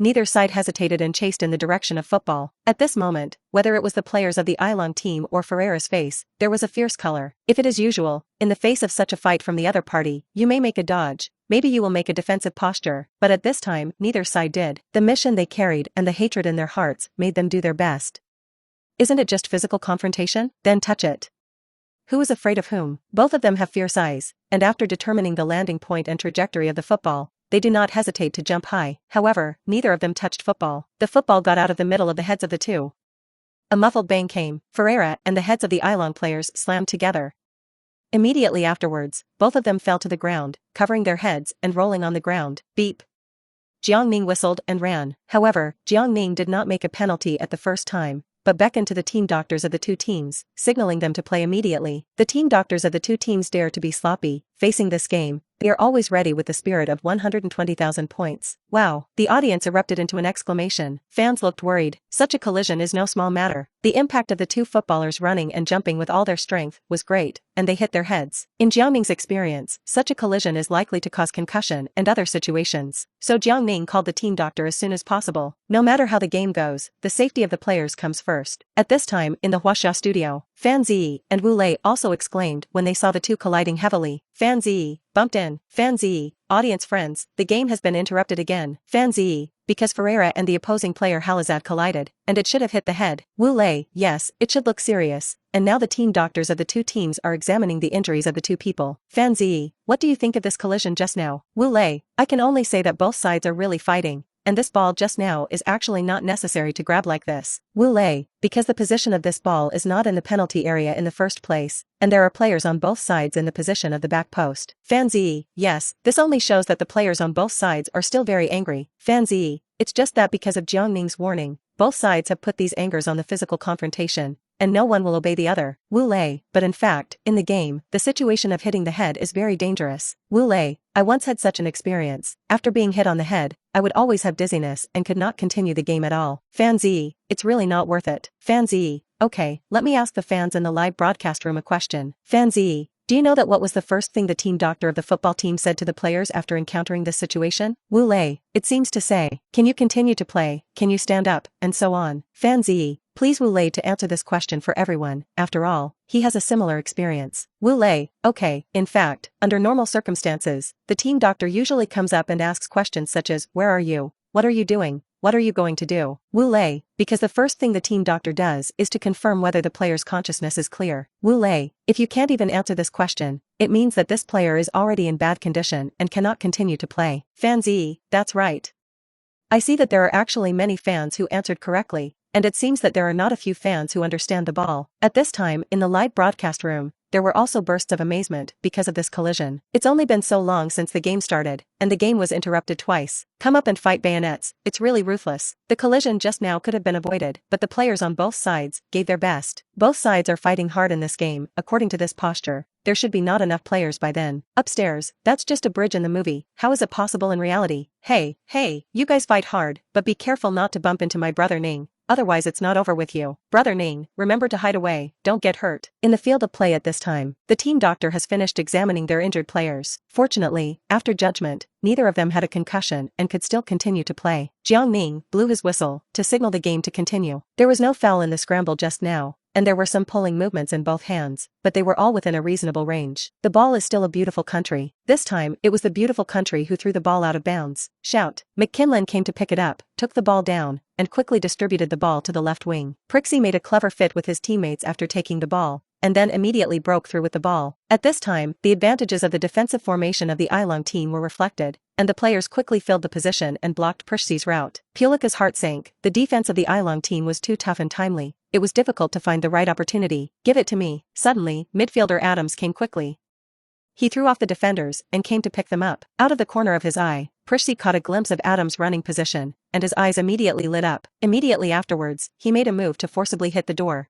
Neither side hesitated and chased in the direction of football. At this moment, whether it was the players of the Unyielding team or Ferreira's face, there was a fierce color. If it is usual, in the face of such a fight from the other party, you may make a dodge, maybe you will make a defensive posture, but at this time, neither side did. The mission they carried and the hatred in their hearts made them do their best. Isn't it just physical confrontation? Then touch it. Who is afraid of whom? Both of them have fierce eyes, and after determining the landing point and trajectory of the football, they do not hesitate to jump high. However, neither of them touched football. The football got out of the middle of the heads of the two. A muffled bang came. Ferreira and the heads of the Unyielding players slammed together. Immediately afterwards, both of them fell to the ground, covering their heads and rolling on the ground. Beep. Jiang Ning whistled and ran. However, Jiang Ning did not make a penalty at the first time, but beckoned to the team doctors of the two teams, signaling them to play immediately. The team doctors of the two teams dare to be sloppy. Facing this game, they are always ready with the spirit of 120,000 points. Wow! The audience erupted into an exclamation. Fans looked worried. Such a collision is no small matter. The impact of the two footballers running and jumping with all their strength was great, and they hit their heads. In Jiang Ning's experience, such a collision is likely to cause concussion and other situations. So Jiang Ning called the team doctor as soon as possible. No matter how the game goes, the safety of the players comes first. At this time, in the Huaxia studio, Fan Ziyi and Wu Lei also exclaimed when they saw the two colliding heavily. Fan Ziyi bumped in. Fan Ziyi, audience friends, the game has been interrupted again. Fan Ziyi, because Ferreira and the opposing player Halazad collided, and it should have hit the head. Wu Lei, yes, it should look serious. And now the team doctors of the two teams are examining the injuries of the two people. Fan Ziyi, what do you think of this collision just now? Wu Lei, I can only say that both sides are really fighting. And this ball just now is actually not necessary to grab like this. Wu Lei, because the position of this ball is not in the penalty area in the first place, and there are players on both sides in the position of the back post. Fan Ziyi, yes, this only shows that the players on both sides are still very angry. Fan Ziyi, it's just that because of Jiang Ning's warning, both sides have put these angers on the physical confrontation, and no one will obey the other. Wu Lei, but in fact, in the game, the situation of hitting the head is very dangerous. Wu Lei, I once had such an experience. After being hit on the head, I would always have dizziness and could not continue the game at all. Fan Ziyi, it's really not worth it. Fan Ziyi, okay, let me ask the fans in the live broadcast room a question. Fan Ziyi, do you know that what was the first thing the team doctor of the football team said to the players after encountering this situation? Wu Lei, it seems to say, can you continue to play, can you stand up, and so on. Fan Ziyi, please Wu Lei to answer this question for everyone, after all, he has a similar experience. Wu Lei, okay, in fact, under normal circumstances, the team doctor usually comes up and asks questions such as, where are you? What are you doing? What are you going to do? Wu Lei, because the first thing the team doctor does is to confirm whether the player's consciousness is clear. Wu Lei, if you can't even answer this question, it means that this player is already in bad condition and cannot continue to play. Fan Ziyi, that's right. I see that there are actually many fans who answered correctly, and it seems that there are not a few fans who understand the ball. At this time, in the live broadcast room, there were also bursts of amazement because of this collision. It's only been so long since the game started, and the game was interrupted twice. Come up and fight bayonets, it's really ruthless. The collision just now could have been avoided, but the players on both sides gave their best. Both sides are fighting hard in this game. According to this posture, there should be not enough players by then. Upstairs, that's just a bridge in the movie. How is it possible in reality? Hey, you guys fight hard, but be careful not to bump into my brother Ning. Otherwise it's not over with you. Brother Ning, remember to hide away, don't get hurt. In the field of play at this time, the team doctor has finished examining their injured players. Fortunately, after judgment, neither of them had a concussion and could still continue to play. Jiang Ning blew his whistle to signal the game to continue. There was no foul in the scramble just now, and there were some pulling movements in both hands, but they were all within a reasonable range. The ball is still a beautiful country. This time, it was the beautiful country who threw the ball out of bounds. Shout. McKinlin came to pick it up, took the ball down, and quickly distributed the ball to the left wing. Prixie made a clever fit with his teammates after taking the ball, and then immediately broke through with the ball. At this time, the advantages of the defensive formation of the Unyielding team were reflected, and the players quickly filled the position and blocked Prixie's route. Pulika's heart sank. The defense of the Unyielding team was too tough and timely. It was difficult to find the right opportunity. Give it to me. Suddenly, midfielder Adams came quickly. He threw off the defenders and came to pick them up. Out of the corner of his eye, Prixie caught a glimpse of Adams' running position, and his eyes immediately lit up. Immediately afterwards, he made a move to forcibly hit the door.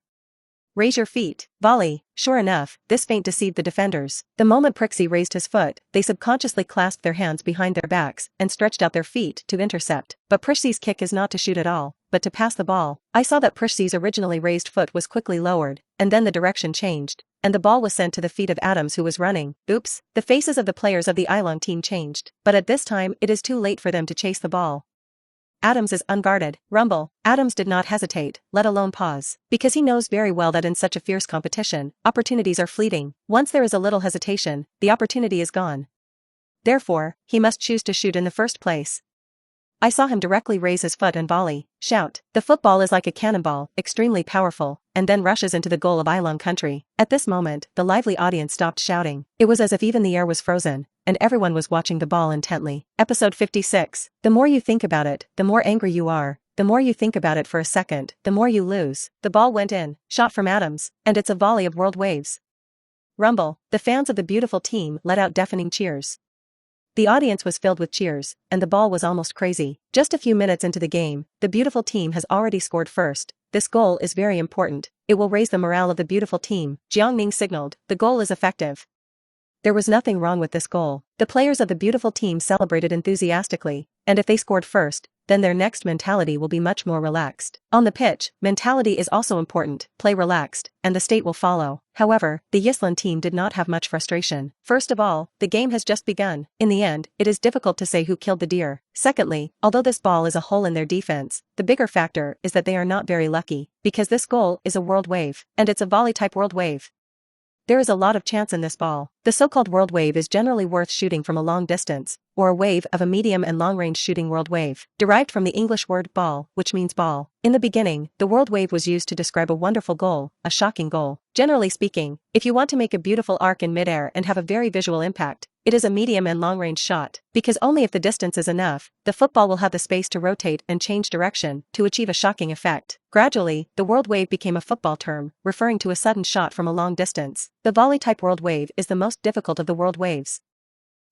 Raise your feet. Volley. Sure enough, this feint deceived the defenders. The moment Prixie raised his foot, they subconsciously clasped their hands behind their backs and stretched out their feet to intercept. But Prixie's kick is not to shoot at all, but to pass the ball. I saw that Prixie's originally raised foot was quickly lowered, and then the direction changed, and the ball was sent to the feet of Adams, who was running. Oops. The faces of the players of the Unyielding team changed, but at this time it is too late for them to chase the ball. Adams is unguarded. Rumble. Adams did not hesitate, let alone pause, because he knows very well that in such a fierce competition, opportunities are fleeting. Once there is a little hesitation, the opportunity is gone. Therefore, he must choose to shoot in the first place. I saw him directly raise his foot and volley. Shout. The football is like a cannonball, extremely powerful, and then rushes into the goal of Unyielding country. At this moment, the lively audience stopped shouting. It was as if even the air was frozen, and everyone was watching the ball intently. Episode 56. The more you think about it, the more angry you are. The more you think about it for a second, the more you lose. The ball went in, shot from Adams, and it's a volley of world waves. Rumble. The fans of the beautiful team let out deafening cheers. The audience was filled with cheers, and the ball was almost crazy. Just a few minutes into the game, the beautiful team has already scored first. This goal is very important. It will raise the morale of the beautiful team. Jiang Ning signaled, the goal is effective. There was nothing wrong with this goal. The players of the beautiful team celebrated enthusiastically, and if they scored first, then their next mentality will be much more relaxed. On the pitch, mentality is also important. Play relaxed, and the state will follow. However, the Unyielding team did not have much frustration. First of all, the game has just begun. In the end, it is difficult to say who killed the deer. Secondly, although this ball is a hole in their defense, the bigger factor is that they are not very lucky, because this goal is a world wave, and it's a volley-type world wave. There is a lot of chance in this ball. The so-called world wave is generally worth shooting from a long distance, or a wave of a medium and long-range shooting world wave, derived from the English word ball, which means ball. In the beginning, the world wave was used to describe a wonderful goal, a shocking goal. Generally speaking, if you want to make a beautiful arc in midair and have a very visual impact, it is a medium and long-range shot, because only if the distance is enough, the football will have the space to rotate and change direction to achieve a shocking effect. Gradually, the world wave became a football term, referring to a sudden shot from a long distance. The volley-type world wave is the most difficult of the world waves.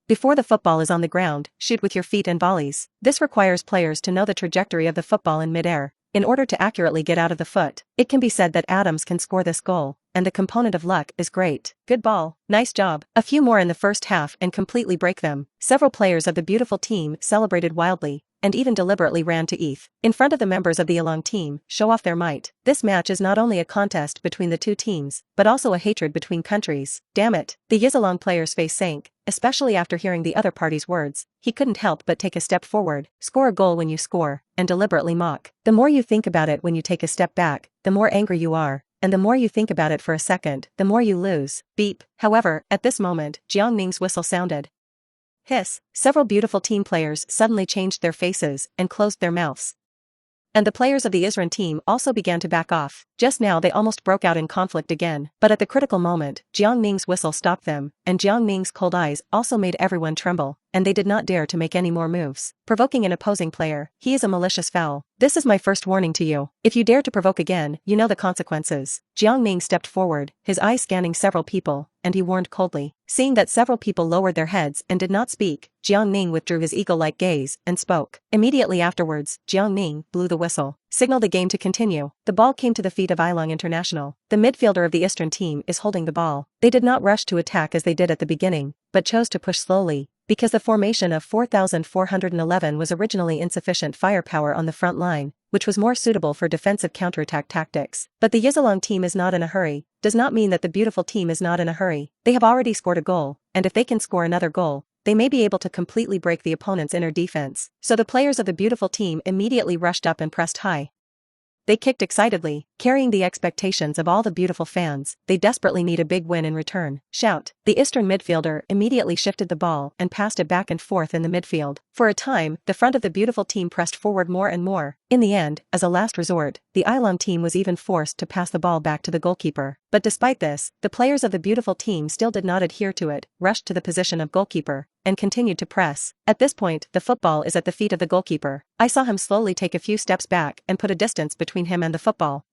Before the football is on the ground, shoot with your feet and volleys. This requires players to know the trajectory of the football in midair, in order to accurately get out of the foot. It can be said that Adams can score this goal, and the component of luck is great. Good ball. Nice job. A few more in the first half and completely break them. Several players of the beautiful team celebrated wildly, and even deliberately ran to ETH in front of the members of the Unyielding team, show off their might. This match is not only a contest between the two teams, but also a hatred between countries. Damn it. The Unyielding player's face sank, especially after hearing the other party's words. He couldn't help but take a step forward. Score a goal when you score, and deliberately mock. The more you think about it when you take a step back, the more angry you are. And the more you think about it for a second, the more you lose. Beep. However, at this moment, Jiang Ning's whistle sounded. Hiss. Several beautiful team players suddenly changed their faces and closed their mouths. And the players of the Unyielding team also began to back off. Just now they almost broke out in conflict again, but at the critical moment, Jiang Ning's whistle stopped them, and Jiang Ning's cold eyes also made everyone tremble, and they did not dare to make any more moves. Provoking an opposing player, he is a malicious foul. This is my first warning to you. If you dare to provoke again, you know the consequences. Jiang Ning stepped forward, his eyes scanning several people, and he warned coldly. Seeing that several people lowered their heads and did not speak, Jiang Ning withdrew his eagle-like gaze and spoke. Immediately afterwards, Jiang Ning blew the whistle. Signal the game to continue. The ball came to the feet of Unyielding International. The midfielder of the Unyielding team is holding the ball. They did not rush to attack as they did at the beginning, but chose to push slowly, because the formation of 4,411 was originally insufficient firepower on the front line, which was more suitable for defensive counterattack tactics. But the Unyielding team is not in a hurry, does not mean that the beautiful team is not in a hurry. They have already scored a goal, and if they can score another goal, they may be able to completely break the opponent's inner defense. So the players of the beautiful team immediately rushed up and pressed high. They kicked excitedly, carrying the expectations of all the beautiful fans. They desperately need a big win in return. Shout. The Eastern midfielder immediately shifted the ball and passed it back and forth in the midfield. For a time, the front of the beautiful team pressed forward more and more. In the end, as a last resort, the Unyielding team was even forced to pass the ball back to the goalkeeper. But despite this, the players of the beautiful team still did not adhere to it, rushed to the position of goalkeeper, and continued to press. At this point, the football is at the feet of the goalkeeper. I saw him slowly take a few steps back and put a distance between him and the football.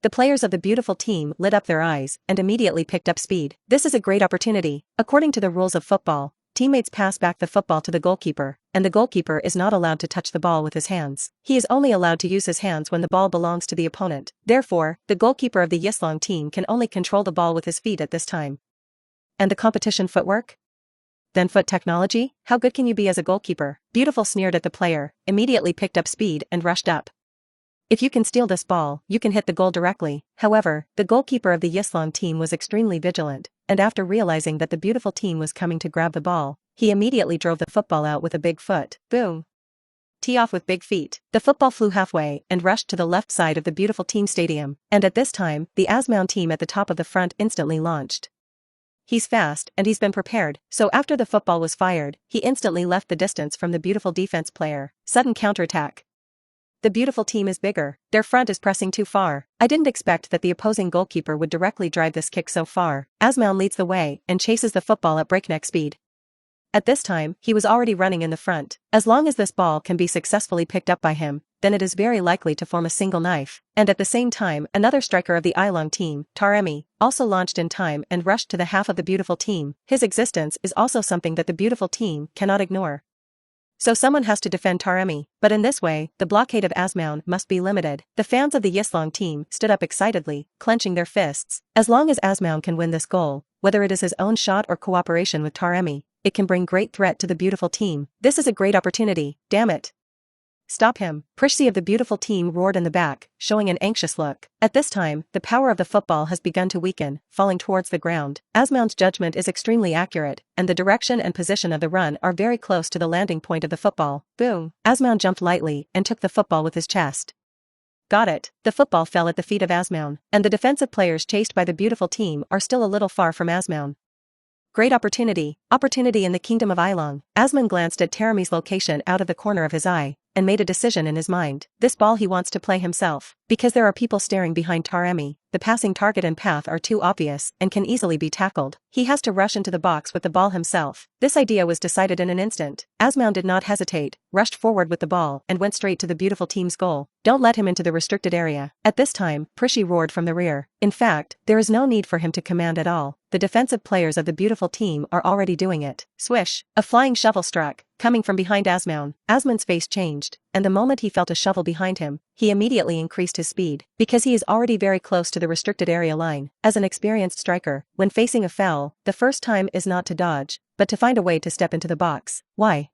The players of the beautiful team lit up their eyes and immediately picked up speed. This is a great opportunity. According to the rules of football, teammates pass back the football to the goalkeeper, and the goalkeeper is not allowed to touch the ball with his hands. He is only allowed to use his hands when the ball belongs to the opponent. Therefore, the goalkeeper of the Unyielding team can only control the ball with his feet at this time. And the competition footwork? Then foot technology? How good can you be as a goalkeeper? Beautiful sneered at the player, immediately picked up speed and rushed up. If you can steal this ball, you can hit the goal directly. However, the goalkeeper of the Unyielding team was extremely vigilant, and after realizing that the beautiful team was coming to grab the ball, he immediately drove the football out with a big foot. Boom! Tee off with big feet. The football flew halfway and rushed to the left side of the beautiful team stadium, and at this time, the Unyielding team at the top of the front instantly launched. He's fast and he's been prepared, so after the football was fired, he instantly left the distance from the beautiful defense player. Sudden counterattack. The beautiful team is bigger, their front is pressing too far. I didn't expect that the opposing goalkeeper would directly drive this kick so far. Unyielding leads the way and chases the football at breakneck speed. At this time, he was already running in the front. As long as this ball can be successfully picked up by him, then it is very likely to form a single knife. And at the same time, another striker of the Unyielding team, Taremi, also launched in time and rushed to the half of the beautiful team. His existence is also something that the beautiful team cannot ignore. So someone has to defend Taremi, but in this way, the blockade of Unyielding must be limited. The fans of the Unyielding team stood up excitedly, clenching their fists. As long as Unyielding can win this goal, whether it is his own shot or cooperation with Taremi, it can bring great threat to the beautiful team. This is a great opportunity, damn it. Stop him, Prishsi of the beautiful team roared in the back, showing an anxious look. At this time, the power of the football has begun to weaken, falling towards the ground. Unyielding's judgment is extremely accurate, and the direction and position of the run are very close to the landing point of the football. Boom! Unyielding jumped lightly and took the football with his chest. Got it. The football fell at the feet of Unyielding, and the defensive players chased by the beautiful team are still a little far from Unyielding. Great opportunity in the kingdom of Unyielding. Unyielding glanced at Taremi's location out of the corner of his eye, and made a decision in his mind. This ball he wants to play himself. Because there are people staring behind Taremi, the passing target and path are too obvious and can easily be tackled. He has to rush into the box with the ball himself. This idea was decided in an instant. Unyielding did not hesitate, rushed forward with the ball and went straight to the beautiful team's goal. Don't let him into the restricted area. At this time, Prishsi roared from the rear. In fact, there is no need for him to command at all. The defensive players of the beautiful team are already doing it. Swish! A flying shovel struck, coming from behind Unyielding. Unyielding's face changed, and the moment he felt a shovel behind him, he immediately increased his speed, because he is already very close to the restricted area line. As an experienced striker, when facing a foul, the first time is not to dodge, but to find a way to step into the box. Why?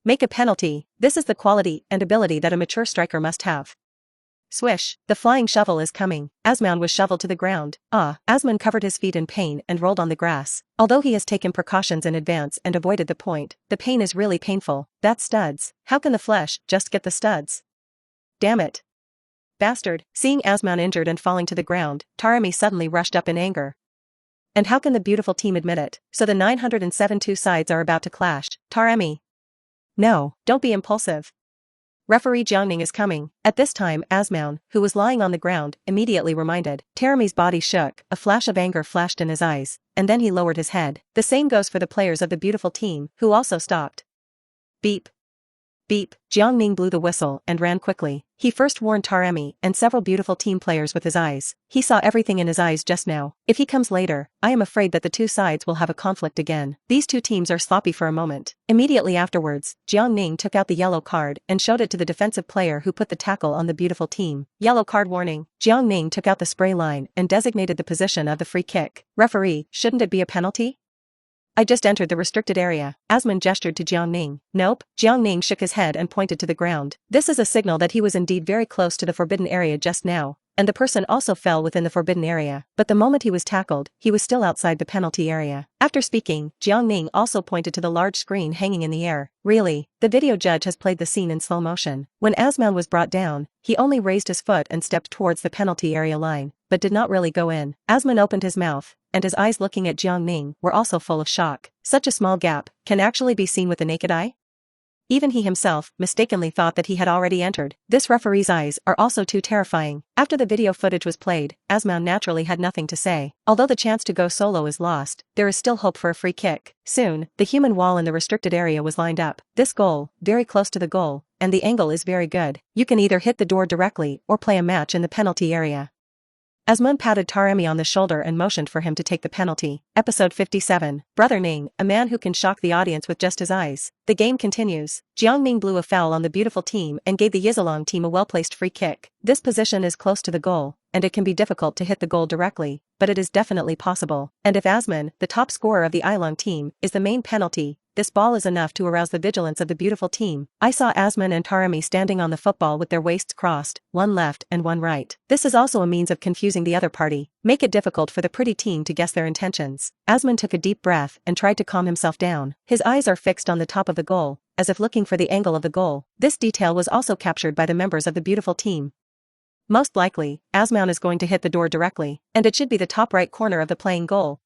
Make a penalty. This is the quality and ability that a mature striker must have. Swish! The flying shovel is coming. Unyielding was shoveled to the ground. Unyielding covered his feet in pain and rolled on the grass. Although he has taken precautions in advance and avoided the point, the pain is really painful. That's studs. How can the flesh just get the studs? Damn it. Bastard! Seeing Unyielding injured and falling to the ground, Taremi suddenly rushed up in anger. And how can the beautiful team admit it? So the 907 sides are about to clash. Taremi! No, don't be impulsive. Referee Jiang Ning is coming. At this time, Unyielding, who was lying on the ground, immediately reminded. Taremi's body shook, a flash of anger flashed in his eyes, and then he lowered his head. The same goes for the players of the beautiful team, who also stopped. Beep. Beep! Jiang Ning blew the whistle and ran quickly. He first warned Taremi and several beautiful team players with his eyes. He saw everything in his eyes just now. If he comes later, I am afraid that the two sides will have a conflict again. These two teams are sloppy for a moment. Immediately afterwards, Jiang Ning took out the yellow card and showed it to the defensive player who put the tackle on the beautiful team. Yellow card warning. Jiang Ning took out the spray line and designated the position of the free kick. Referee, shouldn't it be a penalty? I just entered the restricted area. Unyielding gestured to Jiang Ning. Nope. Jiang Ning shook his head and pointed to the ground. This is a signal that he was indeed very close to the forbidden area just now, and the person also fell within the forbidden area. But the moment he was tackled, he was still outside the penalty area. After speaking, Jiang Ning also pointed to the large screen hanging in the air. Really, the video judge has played the scene in slow motion. When Unyielding was brought down, he only raised his foot and stepped towards the penalty area line, but did not really go in. Unyielding opened his mouth, and his eyes looking at Jiang Ning were also full of shock. Such a small gap can actually be seen with the naked eye? Even he himself mistakenly thought that he had already entered. This referee's eyes are also too terrifying. After the video footage was played, Unyielding naturally had nothing to say. Although the chance to go solo is lost, there is still hope for a free kick. Soon, the human wall in the restricted area was lined up. This goal, very close to the goal, and the angle is very good. You can either hit the door directly or play a match in the penalty area. Asmun patted Taremi on the shoulder and motioned for him to take the penalty. Episode 57. Brother Ning, a man who can shock the audience with just his eyes. The game continues. Jiang Ning blew a foul on the beautiful team and gave the Unyielding team a well-placed free kick. This position is close to the goal, and it can be difficult to hit the goal directly, but it is definitely possible. And if Asmun, the top scorer of the Unyielding team, is the main penalty, this ball is enough to arouse the vigilance of the beautiful team. I saw Asmun and Taremi standing on the football with their waists crossed, one left and one right. This is also a means of confusing the other party, make it difficult for the pretty team to guess their intentions. Asmun took a deep breath and tried to calm himself down. His eyes are fixed on the top of the goal, as if looking for the angle of the goal. This detail was also captured by the members of the beautiful team. Most likely, Asmun is going to hit the door directly, and it should be the top right corner of the playing goal.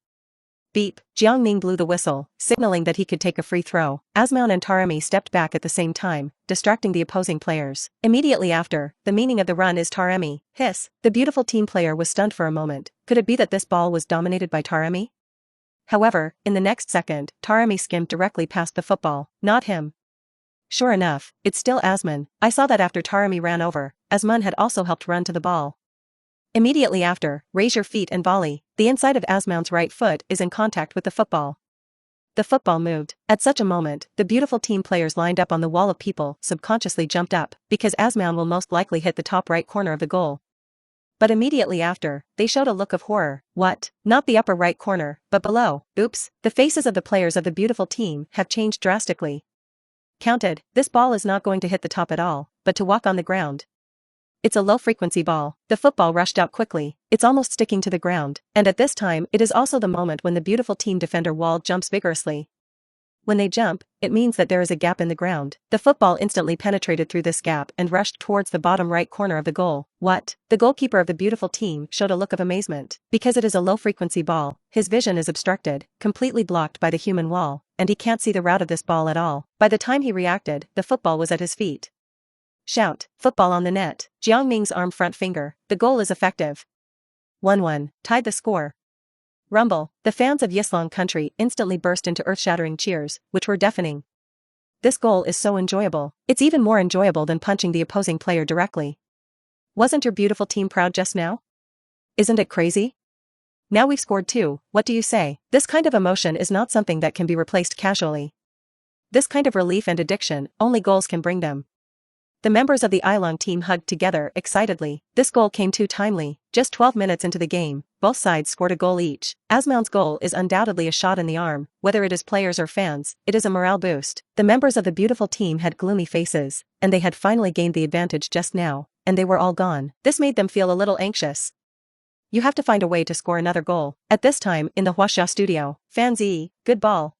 Beep. Jiang Ning blew the whistle, signaling that he could take a free throw. Asmun and Taremi stepped back at the same time, distracting the opposing players. Immediately after, the meaning of the run is Taremi. Hiss. The beautiful team player was stunned for a moment. Could it be that this ball was dominated by Taremi? However, in the next second, Taremi skimmed directly past the football. Not him. Sure enough, it's still Asmun. I saw that after Taremi ran over, Asmun had also helped run to the ball. Immediately after, raise your feet and volley. The inside of Asmun's right foot is in contact with the football. The football moved. At such a moment, the beautiful team players lined up on the wall of people subconsciously jumped up, because Asmun will most likely hit the top right corner of the goal. But immediately after, they showed a look of horror. What? Not the upper right corner, but below. Oops. The faces of the players of the beautiful team have changed drastically. Counted. This ball is not going to hit the top at all, but to walk on the ground. It's a low-frequency ball. The football rushed out quickly. It's almost sticking to the ground. And at this time, it is also the moment when the beautiful team defender wall jumps vigorously. When they jump, it means that there is a gap in the ground. The football instantly penetrated through this gap and rushed towards the bottom right corner of the goal. What? The goalkeeper of the beautiful team showed a look of amazement. Because it is a low-frequency ball, his vision is obstructed, completely blocked by the human wall, and he can't see the route of this ball at all. By the time he reacted, the football was at his feet. Shout. Football on the net. Jiang Ning's arm front finger. The goal is effective. 1-1. Tied the score. Rumble. The fans of Unyielding country instantly burst into earth-shattering cheers, which were deafening. This goal is so enjoyable. It's even more enjoyable than punching the opposing player directly. Wasn't your beautiful team proud just now? Isn't it crazy? Now we've scored 2, what do you say? This kind of emotion is not something that can be replaced casually. This kind of relief and addiction, only goals can bring them. The members of the Unyielding team hugged together excitedly. This goal came too timely. Just 12 minutes into the game, both sides scored a goal each. Asmun's goal is undoubtedly a shot in the arm. Whether it is players or fans, it is a morale boost. The members of the beautiful team had gloomy faces, and they had finally gained the advantage just now, and they were all gone. This made them feel a little anxious. You have to find a way to score another goal. At this time, in the Huaxia studio, Fan Zi, good ball.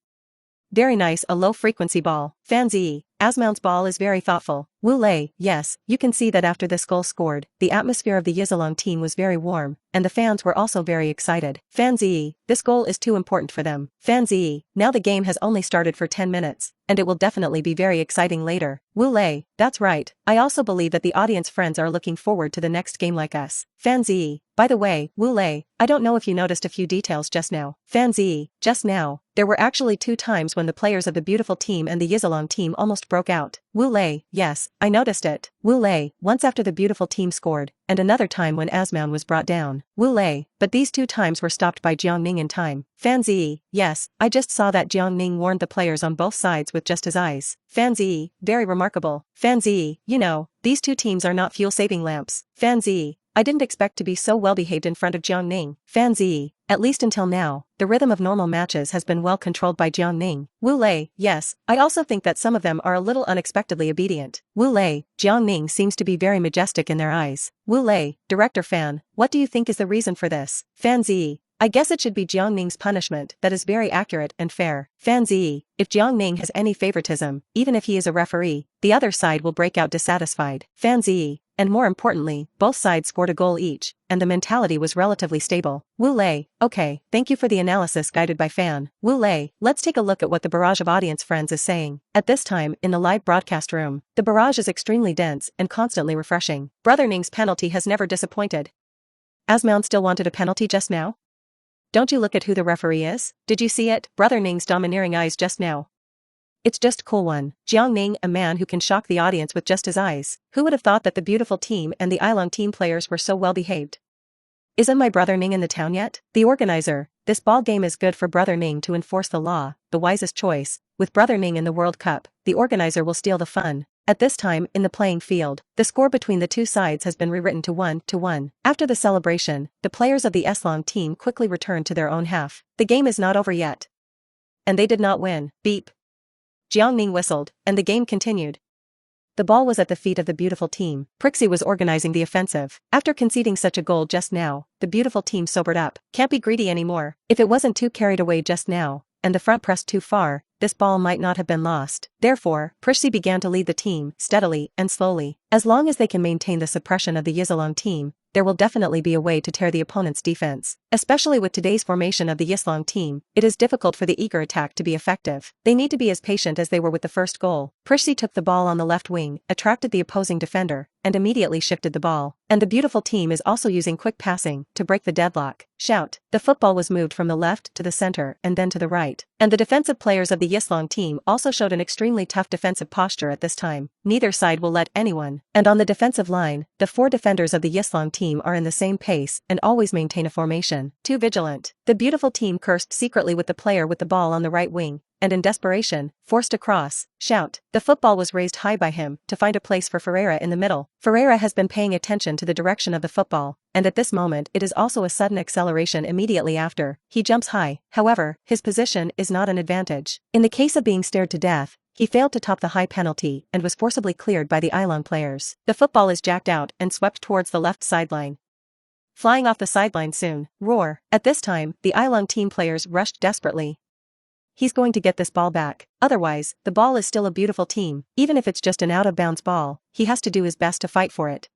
Very nice, a low-frequency ball. Fan Zi, Asmun's ball is very thoughtful. Wu Lei, yes, you can see that after this goal scored, the atmosphere of the Unyielding team was very warm, and the fans were also very excited. Fan Zi, this goal is too important for them. Fan Zi, now the game has only started for 10 minutes, and it will definitely be very exciting later. Wu Lei, that's right, I also believe that the audience friends are looking forward to the next game like us. Fan Zi, by the way, Wu Lei, I don't know if you noticed a few details just now. Fan Zi, just now, there were actually 2 times when the players of the beautiful team and the Unyielding team almost broke out. Wu Lei, yes, I noticed it. Wu Lei, once after the beautiful team scored, and another time when Asmun was brought down. Wu Lei, but these 2 times were stopped by Jiang Ning in time. Fan Zi, yes, I just saw that Jiang Ning warned the players on both sides with just his eyes. Fan Zi, very remarkable. Fan Zi, you know, these 2 teams are not fuel-saving lamps. Fan Zi, I didn't expect to be so well-behaved in front of Jiang Ning. Fan Zi, at least until now, the rhythm of normal matches has been well controlled by Jiang Ning. Wu Lei, yes, I also think that some of them are a little unexpectedly obedient. Wu Lei, Jiang Ning seems to be very majestic in their eyes. Wu Lei, Director Fan, what do you think is the reason for this? Fan Zi, I guess it should be Jiang Ning's punishment that is very accurate and fair. Fan Zi, if Jiang Ning has any favoritism, even if he is a referee, the other side will break out dissatisfied. Fan Zi, and more importantly, both sides scored a goal each, and the mentality was relatively stable. Wu Lei, okay, thank you for the analysis guided by Fan. Wu Lei, let's take a look at what the barrage of audience friends is saying. At this time, in the live broadcast room, the barrage is extremely dense and constantly refreshing. Brother Ning's penalty has never disappointed. Asmun still wanted a penalty just now? Don't you look at who the referee is? Did you see it? Brother Ning's domineering eyes just now. It's just cool one. Jiang Ning, a man who can shock the audience with just his eyes. Who would have thought that the beautiful team and the Unyielding team players were so well behaved? Isn't my brother Ning in the town yet? The organizer, this ball game is good for brother Ning to enforce the law, the wisest choice. With brother Ning in the World Cup, the organizer will steal the fun. At this time in the playing field, the score between the two sides has been rewritten to 1-1. After the celebration, the players of the Unyielding team quickly returned to their own half. The game is not over yet. And they did not win. Beep. Jiang Ning whistled, and the game continued. The ball was at the feet of the beautiful team. Prixie was organizing the offensive. After conceding such a goal just now, the beautiful team sobered up. Can't be greedy anymore. If it wasn't too carried away just now, and the front pressed too far, this ball might not have been lost. Therefore, Prixie began to lead the team, steadily and slowly. As long as they can maintain the suppression of the Unyielding team, there will definitely be a way to tear the opponent's defense. Especially with today's formation of the Unyielding team, it is difficult for the eager attack to be effective. They need to be as patient as they were with the first goal. Prixie took the ball on the left wing, attracted the opposing defender, and immediately shifted the ball. And the beautiful team is also using quick passing to break the deadlock. Shout. The football was moved from the left to the center and then to the right. And the defensive players of the Unyielding team also showed an extremely tough defensive posture at this time. Neither side will let anyone. And on the defensive line, the four defenders of the Unyielding team are in the same pace and always maintain a formation. Too vigilant. The beautiful team cursed secretly with the player with the ball on the right wing, and in desperation, forced a cross. Shout. The football was raised high by him to find a place for Ferreira in the middle. Ferreira has been paying attention to the direction of the football, and at this moment it is also a sudden acceleration immediately after. He jumps high. However, his position is not an advantage. In the case of being stared to death, he failed to top the high penalty and was forcibly cleared by the Unyielding players. The football is jacked out and swept towards the left sideline. Flying off the sideline soon. Roar. At this time, the Unyielding team players rushed desperately. He's going to get this ball back. Otherwise, the ball is still a beautiful team. Even if it's just an out-of-bounds ball, he has to do his best to fight for it.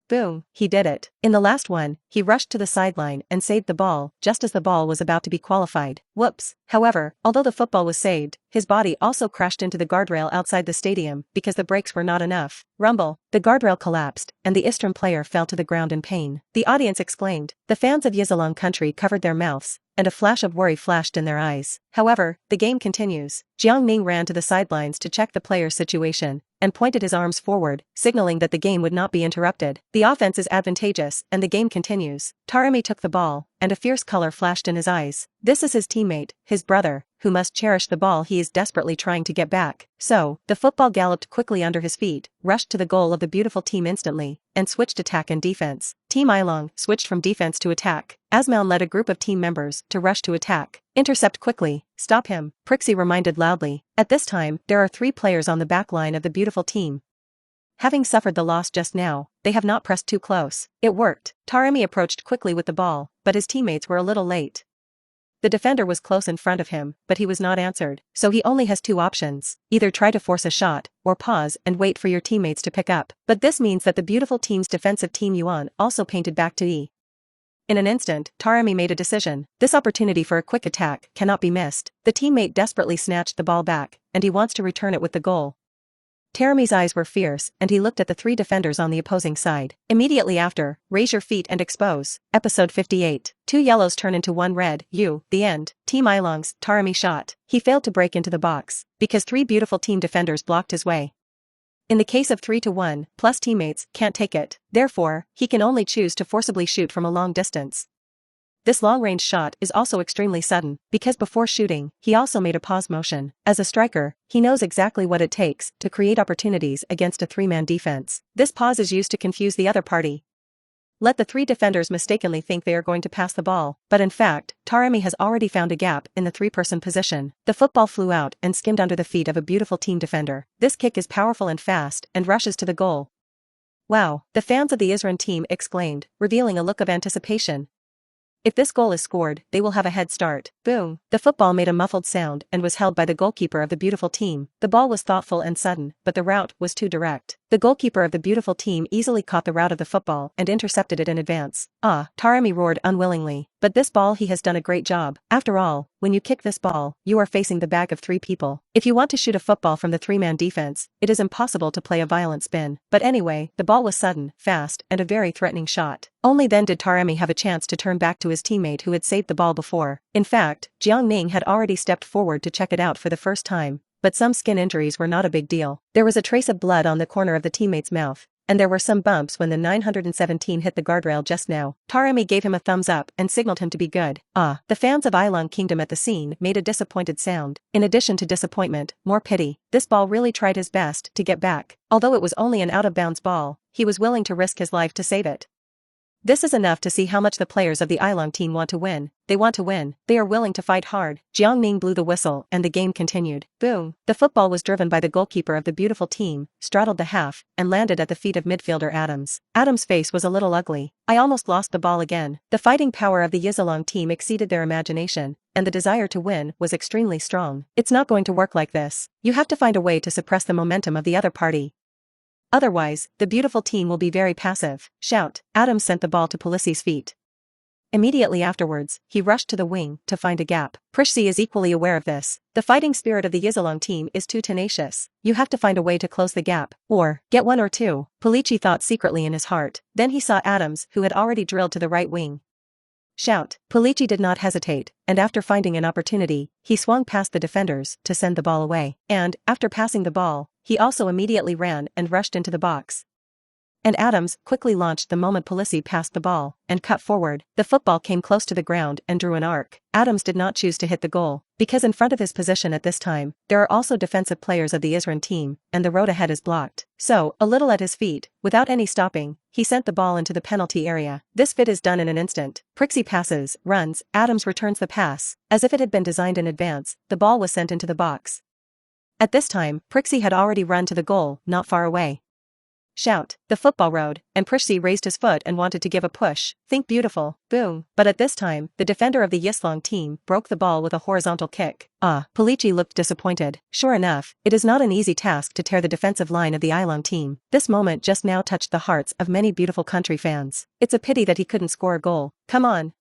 Boom, he did it. In the last one, he rushed to the sideline and saved the ball, just as the ball was about to be qualified. Whoops. However, although the football was saved, his body also crashed into the guardrail outside the stadium because the brakes were not enough. Rumble. The guardrail collapsed, and the Eastern player fell to the ground in pain. The audience exclaimed. The fans of Unyielding country covered their mouths, and a flash of worry flashed in their eyes. However, the game continues. Jiang Ning ran to the sidelines to check the player's situation, and pointed his arms forward, signaling that the game would not be interrupted. The offense is advantageous, and the game continues. Taremi took the ball, and a fierce color flashed in his eyes. This is his teammate, his brother, who must cherish the ball he is desperately trying to get back. So, the football galloped quickly under his feet, rushed to the goal of the beautiful team instantly, and switched attack and defense. Team Unyielding switched from defense to attack. Asmaun led a group of team members to rush to attack. Intercept quickly. Stop him, Prixie reminded loudly. At this time, there are 3 players on the back line of the beautiful team. Having suffered the loss just now, they have not pressed too close. It worked. Taremi approached quickly with the ball, but his teammates were a little late. The defender was close in front of him, but he was not answered, so he only has 2 options. Either try to force a shot, or pause and wait for your teammates to pick up. But this means that the beautiful team's defensive team Yuan also painted back to E. In an instant, Taremi made a decision. This opportunity for a quick attack cannot be missed. The teammate desperately snatched the ball back, and he wants to return it with the goal. Taremi's eyes were fierce, and he looked at the 3 defenders on the opposing side. Immediately after, raise your feet and expose. Episode 58. 2 yellows turn into 1 red. The end. Team Unyielding's Taremi shot. He failed to break into the box, because 3 beautiful team defenders blocked his way. In the case of 3-1, plus teammates can't take it. Therefore, he can only choose to forcibly shoot from a long distance. This long-range shot is also extremely sudden, because before shooting, he also made a pause motion. As a striker, he knows exactly what it takes to create opportunities against a 3-man defense. This pause is used to confuse the other party. Let the 3 defenders mistakenly think they are going to pass the ball, but in fact, Taremi has already found a gap in the 3-person position. The football flew out and skimmed under the feet of a beautiful team defender. This kick is powerful and fast and rushes to the goal. Wow, the fans of the Unyielding team exclaimed, revealing a look of anticipation. If this goal is scored, they will have a head start. Boom. The football made a muffled sound and was held by the goalkeeper of the beautiful team. The ball was thoughtful and sudden, but the route was too direct. The goalkeeper of the beautiful team easily caught the route of the football and intercepted it in advance. Taremi roared unwillingly. But this ball he has done a great job. After all, when you kick this ball, you are facing the bag of 3 people. If you want to shoot a football from the 3-man defense, it is impossible to play a violent spin. But anyway, the ball was sudden, fast, and a very threatening shot. Only then did Taremi have a chance to turn back to his teammate who had saved the ball before. In fact, Jiang Ning had already stepped forward to check it out for the first time. But some skin injuries were not a big deal. There was a trace of blood on the corner of the teammate's mouth, and there were some bumps when the 917 hit the guardrail just now. Taremi gave him a thumbs up and signaled him to be good. Ah, the fans of Unyielding Kingdom at the scene made a disappointed sound. In addition to disappointment, more pity. This ball really tried his best to get back. Although it was only an out-of-bounds ball, he was willing to risk his life to save it. This is enough to see how much the players of the Unyielding team want to win. They want to win. They are willing to fight hard. Jiang Ning blew the whistle and the game continued. Boom. The football was driven by the goalkeeper of the beautiful team, straddled the half, and landed at the feet of midfielder Adams. Adams' face was a little ugly. I almost lost the ball again. The fighting power of the Unyielding team exceeded their imagination, and the desire to win was extremely strong. It's not going to work like this. You have to find a way to suppress the momentum of the other party. Otherwise, the beautiful team will be very passive. Shout. Adams sent the ball to Pulisi's feet. Immediately afterwards, he rushed to the wing to find a gap. Messi is equally aware of this. The fighting spirit of the Unyielding team is too tenacious. You have to find a way to close the gap, or get one or two. Pulisic thought secretly in his heart. Then he saw Adams, who had already drilled to the right wing. Shout. Pulisic did not hesitate, and after finding an opportunity, he swung past the defenders to send the ball away. And, after passing the ball, he also immediately ran and rushed into the box. And Adams quickly launched the moment Pulisic passed the ball and cut forward. The football came close to the ground and drew an arc. Adams did not choose to hit the goal, because in front of his position at this time, there are also defensive players of the Unyielding team, and the road ahead is blocked. So, a little at his feet, without any stopping, he sent the ball into the penalty area. This fit is done in an instant. Messi passes, runs, Adams returns the pass. As if it had been designed in advance, the ball was sent into the box. At this time, Messi had already run to the goal, not far away. Shout. The football rolled, and Messi raised his foot and wanted to give a push. Think beautiful. Boom. But at this time, the defender of the Unyielding team broke the ball with a horizontal kick. Pulisic looked disappointed. Sure enough, it is not an easy task to tear the defensive line of the Unyielding team. This moment just now touched the hearts of many beautiful country fans. It's a pity that he couldn't score a goal. Come on.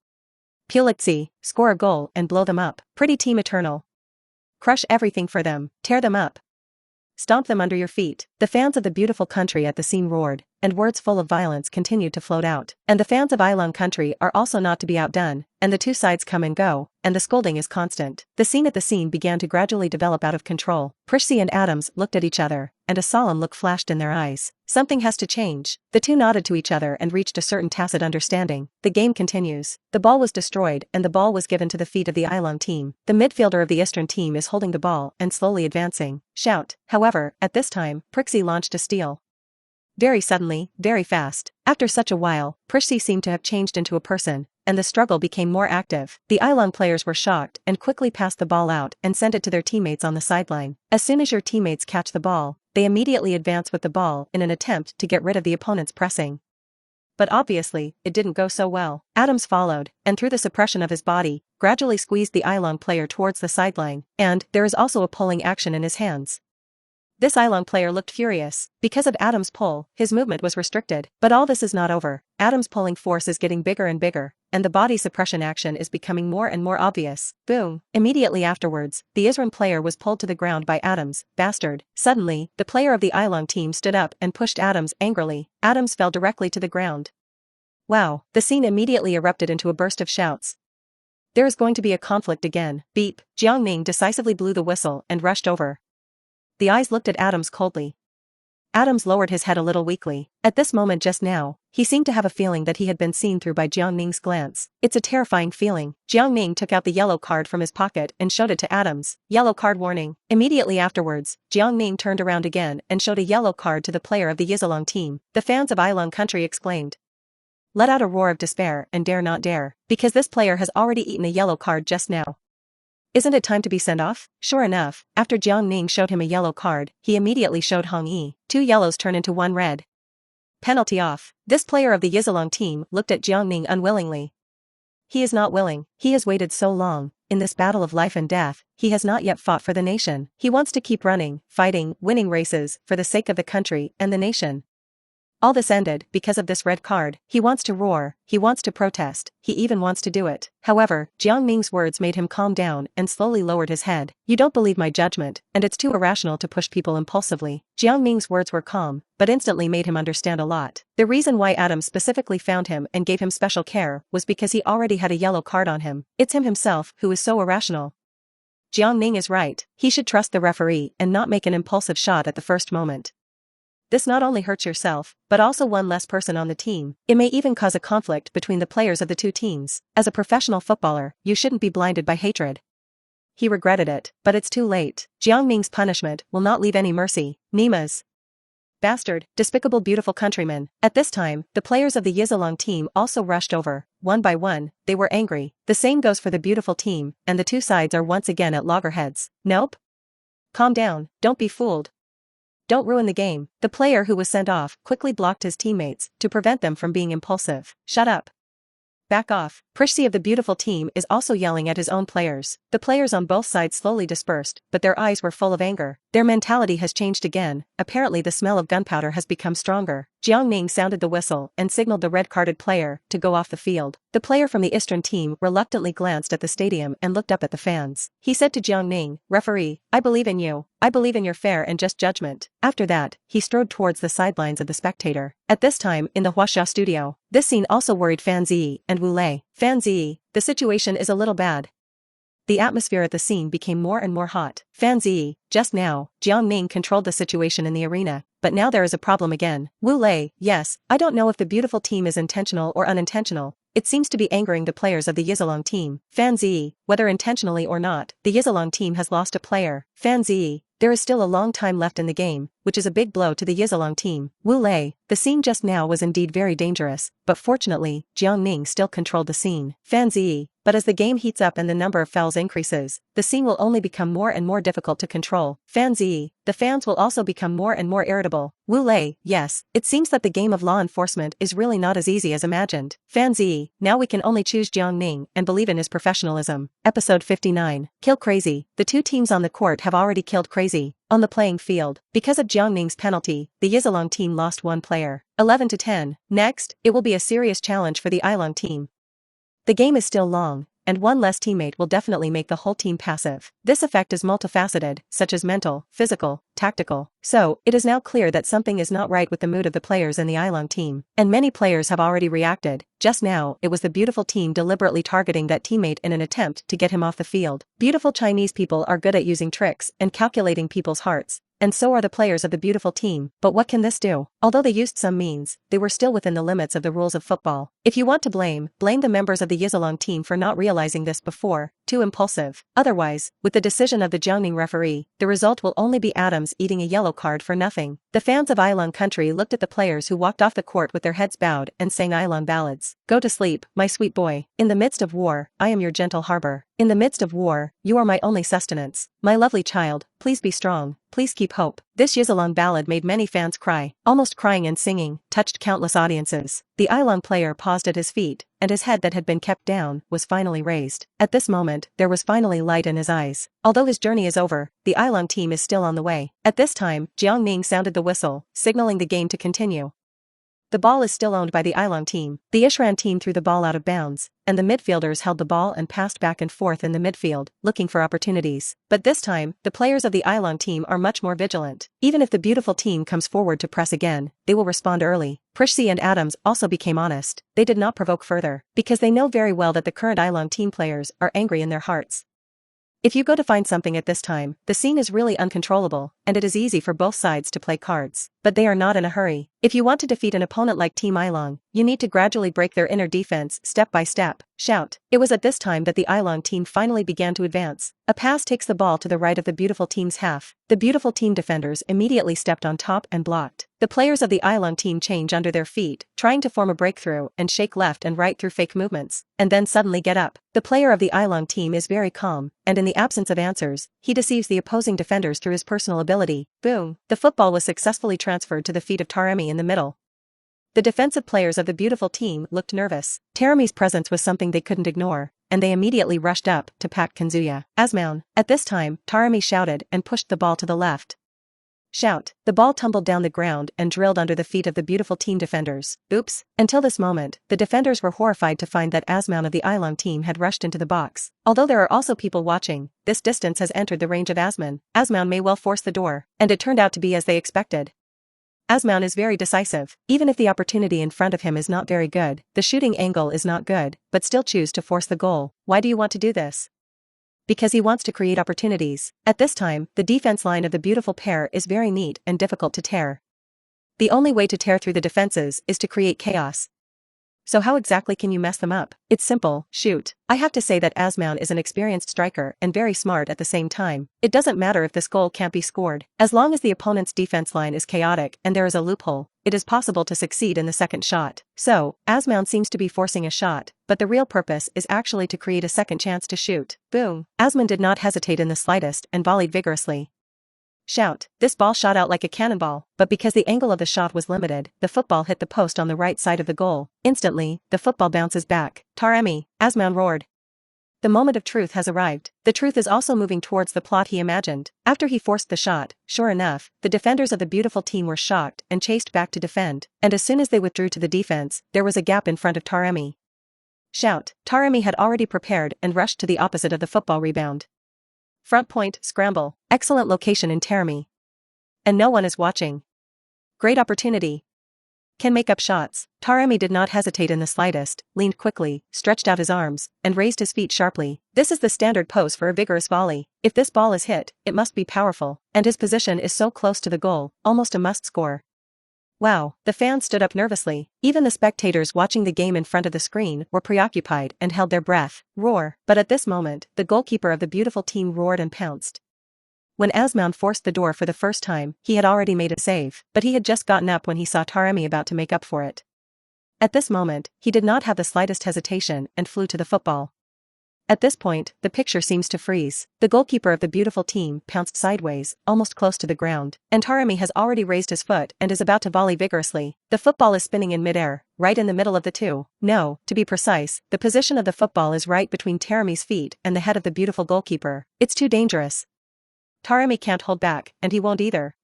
Pulisic, score a goal and blow them up. Pretty team eternal. Crush everything for them. Tear them up. Stomp them under your feet. The fans of the beautiful country at the scene roared, and words full of violence continued to float out. And the fans of Unyielding country are also not to be outdone, and the two sides come and go, and the scolding is constant. The scene at the scene began to gradually develop out of control. Messi and Adams looked at each other, and a solemn look flashed in their eyes. Something has to change. The two nodded to each other and reached a certain tacit understanding. The game continues. The ball was destroyed and the ball was given to the feet of the Unyielding team. The midfielder of the Unyielding team is holding the ball and slowly advancing. Shout. However, at this time, Messi launched a steal. Very suddenly, very fast. After such a while, Messi seemed to have changed into a person, and the struggle became more active. The Unyielding players were shocked and quickly passed the ball out and sent it to their teammates on the sideline. As soon as your teammates catch the ball, they immediately advance with the ball in an attempt to get rid of the opponent's pressing. But obviously, it didn't go so well. Adams followed, and through the suppression of his body, gradually squeezed the Unyielding player towards the sideline, and there is also a pulling action in his hands. This Unyielding player looked furious. Because of Adams' pull, his movement was restricted. But all this is not over. Adams' pulling force is getting bigger and bigger, and the body suppression action is becoming more and more obvious. Boom. Immediately afterwards, the Unyielding player was pulled to the ground by Adams. Bastard. Suddenly, the player of the Unyielding team stood up and pushed Adams angrily. Adams fell directly to the ground. Wow. The scene immediately erupted into a burst of shouts. There is going to be a conflict again. Beep. Jiang Ning decisively blew the whistle and rushed over. The eyes looked at Adams coldly. Adams lowered his head a little weakly. At this moment just now, he seemed to have a feeling that he had been seen through by Jiang Ning's glance. It's a terrifying feeling. Jiang Ning took out the yellow card from his pocket and showed it to Adams. Yellow card warning. Immediately afterwards, Jiang Ning turned around again and showed a yellow card to the player of the Unyielding team. The fans of Unyielding country exclaimed. Let out a roar of despair and dare not dare, because this player has already eaten a yellow card just now. Isn't it time to be sent off? Sure enough, after Jiang Ning showed him a yellow card, he immediately showed Hong Yi. 2 yellows turn into 1 red. Penalty off. This player of the Unyielding team looked at Jiang Ning unwillingly. He is not willing. He has waited so long. In this battle of life and death, he has not yet fought for the nation. He wants to keep running, fighting, winning races, for the sake of the country and the nation. All this ended because of this red card. He wants to roar, he wants to protest, he even wants to do it. However, Jiang Ning's words made him calm down and slowly lowered his head. You don't believe my judgment, and it's too irrational to push people impulsively. Jiang Ning's words were calm, but instantly made him understand a lot. The reason why Adam specifically found him and gave him special care was because he already had a yellow card on him. It's him himself who is so irrational. Jiang Ning is right. He should trust the referee and not make an impulsive shot at the first moment. This not only hurts yourself, but also one less person on the team. It may even cause a conflict between the players of the two teams. As a professional footballer, you shouldn't be blinded by hatred. He regretted it, but it's too late. Jiang Ning's punishment will not leave any mercy. Nima's bastard, despicable beautiful countryman. At this time, the players of the Unyielding team also rushed over. One by one, they were angry. The same goes for the beautiful team, and the two sides are once again at loggerheads. Nope. Calm down, don't be fooled. Don't ruin the game. The player who was sent off quickly blocked his teammates to prevent them from being impulsive. Shut up. Back off. Prishsi of the beautiful team is also yelling at his own players. The players on both sides slowly dispersed, but their eyes were full of anger. Their mentality has changed again. Apparently the smell of gunpowder has become stronger. Jiang Ning sounded the whistle and signaled the red-carded player to go off the field. The player from the Eastern team reluctantly glanced at the stadium and looked up at the fans. He said to Jiang Ning, "Referee, I believe in you. I believe in your fair and just judgment." After that, he strode towards the sidelines of the spectator. At this time, in the Huaxia studio, this scene also worried Fan Ziyi and Wu Lei. Fan Ziyi, the situation is a little bad. The atmosphere at the scene became more and more hot. Fan Ziyi, just now, Jiang Ning controlled the situation in the arena, but now there is a problem again. Wu Lei, yes, I don't know if the beautiful team is intentional or unintentional. It seems to be angering the players of the Unyielding team. Fan Ziyi, whether intentionally or not, the Unyielding team has lost a player. Fan Ziyi, there is still a long time left in the game, which is a big blow to the Unyielding team. Wu Lei, the scene just now was indeed very dangerous, but fortunately, Jiang Ning still controlled the scene. Fan Ziyi, but as the game heats up and the number of fouls increases, the scene will only become more and more difficult to control. Fan Ziyi, the fans will also become more and more irritable. Wu Lei, yes, it seems that the game of law enforcement is really not as easy as imagined. Fan Ziyi, now we can only choose Jiang Ning and believe in his professionalism. Episode 59. Kill Crazy. The two teams on the court have already killed Crazy. On the playing field, because of Jiang Ning's penalty, the Unyielding team lost one player. 11-10. Next, it will be a serious challenge for the Unyielding team. The game is still long, and one less teammate will definitely make the whole team passive. This effect is multifaceted, such as mental, physical, tactical. So, it is now clear that something is not right with the mood of the players in the Unyielding team, and many players have already reacted. Just now, it was the beautiful team deliberately targeting that teammate in an attempt to get him off the field. Beautiful Chinese people are good at using tricks and calculating people's hearts. And so are the players of the beautiful team. But what can this do? Although they used some means, they were still within the limits of the rules of football. If you want to blame the members of the Unyielding team for not realizing this before. Too impulsive. Otherwise, with the decision of the Jiang Ning referee, the result will only be Adams eating a yellow card for nothing. The fans of Unyielding country looked at the players who walked off the court with their heads bowed and sang Unyielding ballads. Go to sleep, my sweet boy. In the midst of war, I am your gentle harbor. In the midst of war, you are my only sustenance. My lovely child, please be strong, please keep hope. This Unyielding ballad made many fans cry. Almost crying and singing, touched countless audiences. The Unyielding player paused at his feet, and his head that had been kept down was finally raised. At this moment, there was finally light in his eyes. Although his journey is over, the Unyielding team is still on the way. At this time, Jiang Ning sounded the whistle, signaling the game to continue. The ball is still owned by the Unyielding team. The Ishran team threw the ball out of bounds, and the midfielders held the ball and passed back and forth in the midfield, looking for opportunities. But this time, the players of the Unyielding team are much more vigilant. Even if the beautiful team comes forward to press again, they will respond early. Prishsi and Adams also became honest. They did not provoke further, because they know very well that the current Unyielding team players are angry in their hearts. If you go to find something at this time, the scene is really uncontrollable, and it is easy for both sides to play cards. But they are not in a hurry. If you want to defeat an opponent like Team Unyielding, you need to gradually break their inner defense step by step. Shout. It was at this time that the Unyielding team finally began to advance. A pass takes the ball to the right of the beautiful team's half. The beautiful team defenders immediately stepped on top and blocked. The players of the Unyielding team change under their feet, trying to form a breakthrough and shake left and right through fake movements, and then suddenly get up. The player of the Unyielding team is very calm, and in the absence of answers, he deceives the opposing defenders through his personal ability. Boom. The football was successfully transferred to the feet of Taremi in the middle. The defensive players of the beautiful team looked nervous. Taremi's presence was something they couldn't ignore, and they immediately rushed up to Pak Kanzuya. Asmaun. At this time, Taremi shouted and pushed the ball to the left. Shout. The ball tumbled down the ground and drilled under the feet of the beautiful team defenders. Oops. Until this moment, the defenders were horrified to find that Asmaun of the Unyielding team had rushed into the box. Although there are also people watching, this distance has entered the range of Asmaun. Asmaun may well force the door, and it turned out to be as they expected. Asmaun is very decisive. Even if the opportunity in front of him is not very good, the shooting angle is not good, but still choose to force the goal. Why do you want to do this? Because he wants to create opportunities. At this time, the defense line of the beautiful pair is very neat and difficult to tear. The only way to tear through the defenses is to create chaos. So how exactly can you mess them up? It's simple, shoot. I have to say that Asman is an experienced striker and very smart at the same time. It doesn't matter if this goal can't be scored. As long as the opponent's defense line is chaotic and there is a loophole, it is possible to succeed in the second shot. So, Asman seems to be forcing a shot, but the real purpose is actually to create a second chance to shoot. Boom. Asman did not hesitate in the slightest and volleyed vigorously. Shout. This ball shot out like a cannonball, but because the angle of the shot was limited, the football hit the post on the right side of the goal. Instantly, the football bounces back. Taremi, Asman roared. The moment of truth has arrived. The truth is also moving towards the plot he imagined. After he forced the shot, sure enough, the defenders of the beautiful team were shocked and chased back to defend, and as soon as they withdrew to the defense, there was a gap in front of Taremi. Shout. Taremi had already prepared and rushed to the opposite of the football rebound. Front point, scramble. Excellent location in Taremi. And no one is watching. Great opportunity. Can make up shots. Taremi did not hesitate in the slightest, leaned quickly, stretched out his arms, and raised his feet sharply. This is the standard pose for a vigorous volley. If this ball is hit, it must be powerful, and his position is so close to the goal, almost a must score. Wow, the fans stood up nervously. Even the spectators watching the game in front of the screen were preoccupied and held their breath. Roar. But at this moment, the goalkeeper of the beautiful team roared and pounced. When Asman forced the door for the first time, he had already made a save, but he had just gotten up when he saw Taremi about to make up for it. At this moment, he did not have the slightest hesitation and flew to the football. At this point, the picture seems to freeze. The goalkeeper of the beautiful team pounced sideways, almost close to the ground, and Taremi has already raised his foot and is about to volley vigorously. The football is spinning in midair, right in the middle of the two. No, to be precise, the position of the football is right between Taremi's feet and the head of the beautiful goalkeeper. It's too dangerous. Taremi can't hold back, and he won't either.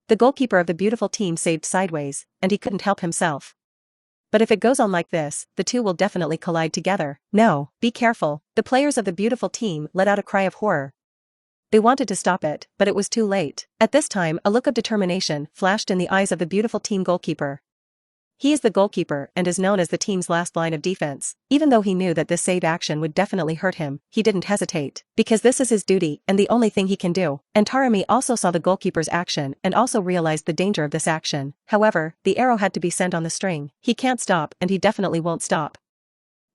The goalkeeper of the beautiful team saved sideways, and he couldn't help himself. But if it goes on like this, the two will definitely collide together. No, be careful. The players of the beautiful team let out a cry of horror. They wanted to stop it, but it was too late. At this time, a look of determination flashed in the eyes of the beautiful team goalkeeper. He is the goalkeeper and is known as the team's last line of defense. Even though he knew that this save action would definitely hurt him, he didn't hesitate, because this is his duty and the only thing he can do. And Taremi also saw the goalkeeper's action and also realized the danger of this action. However, the arrow had to be sent on the string. He can't stop and he definitely won't stop.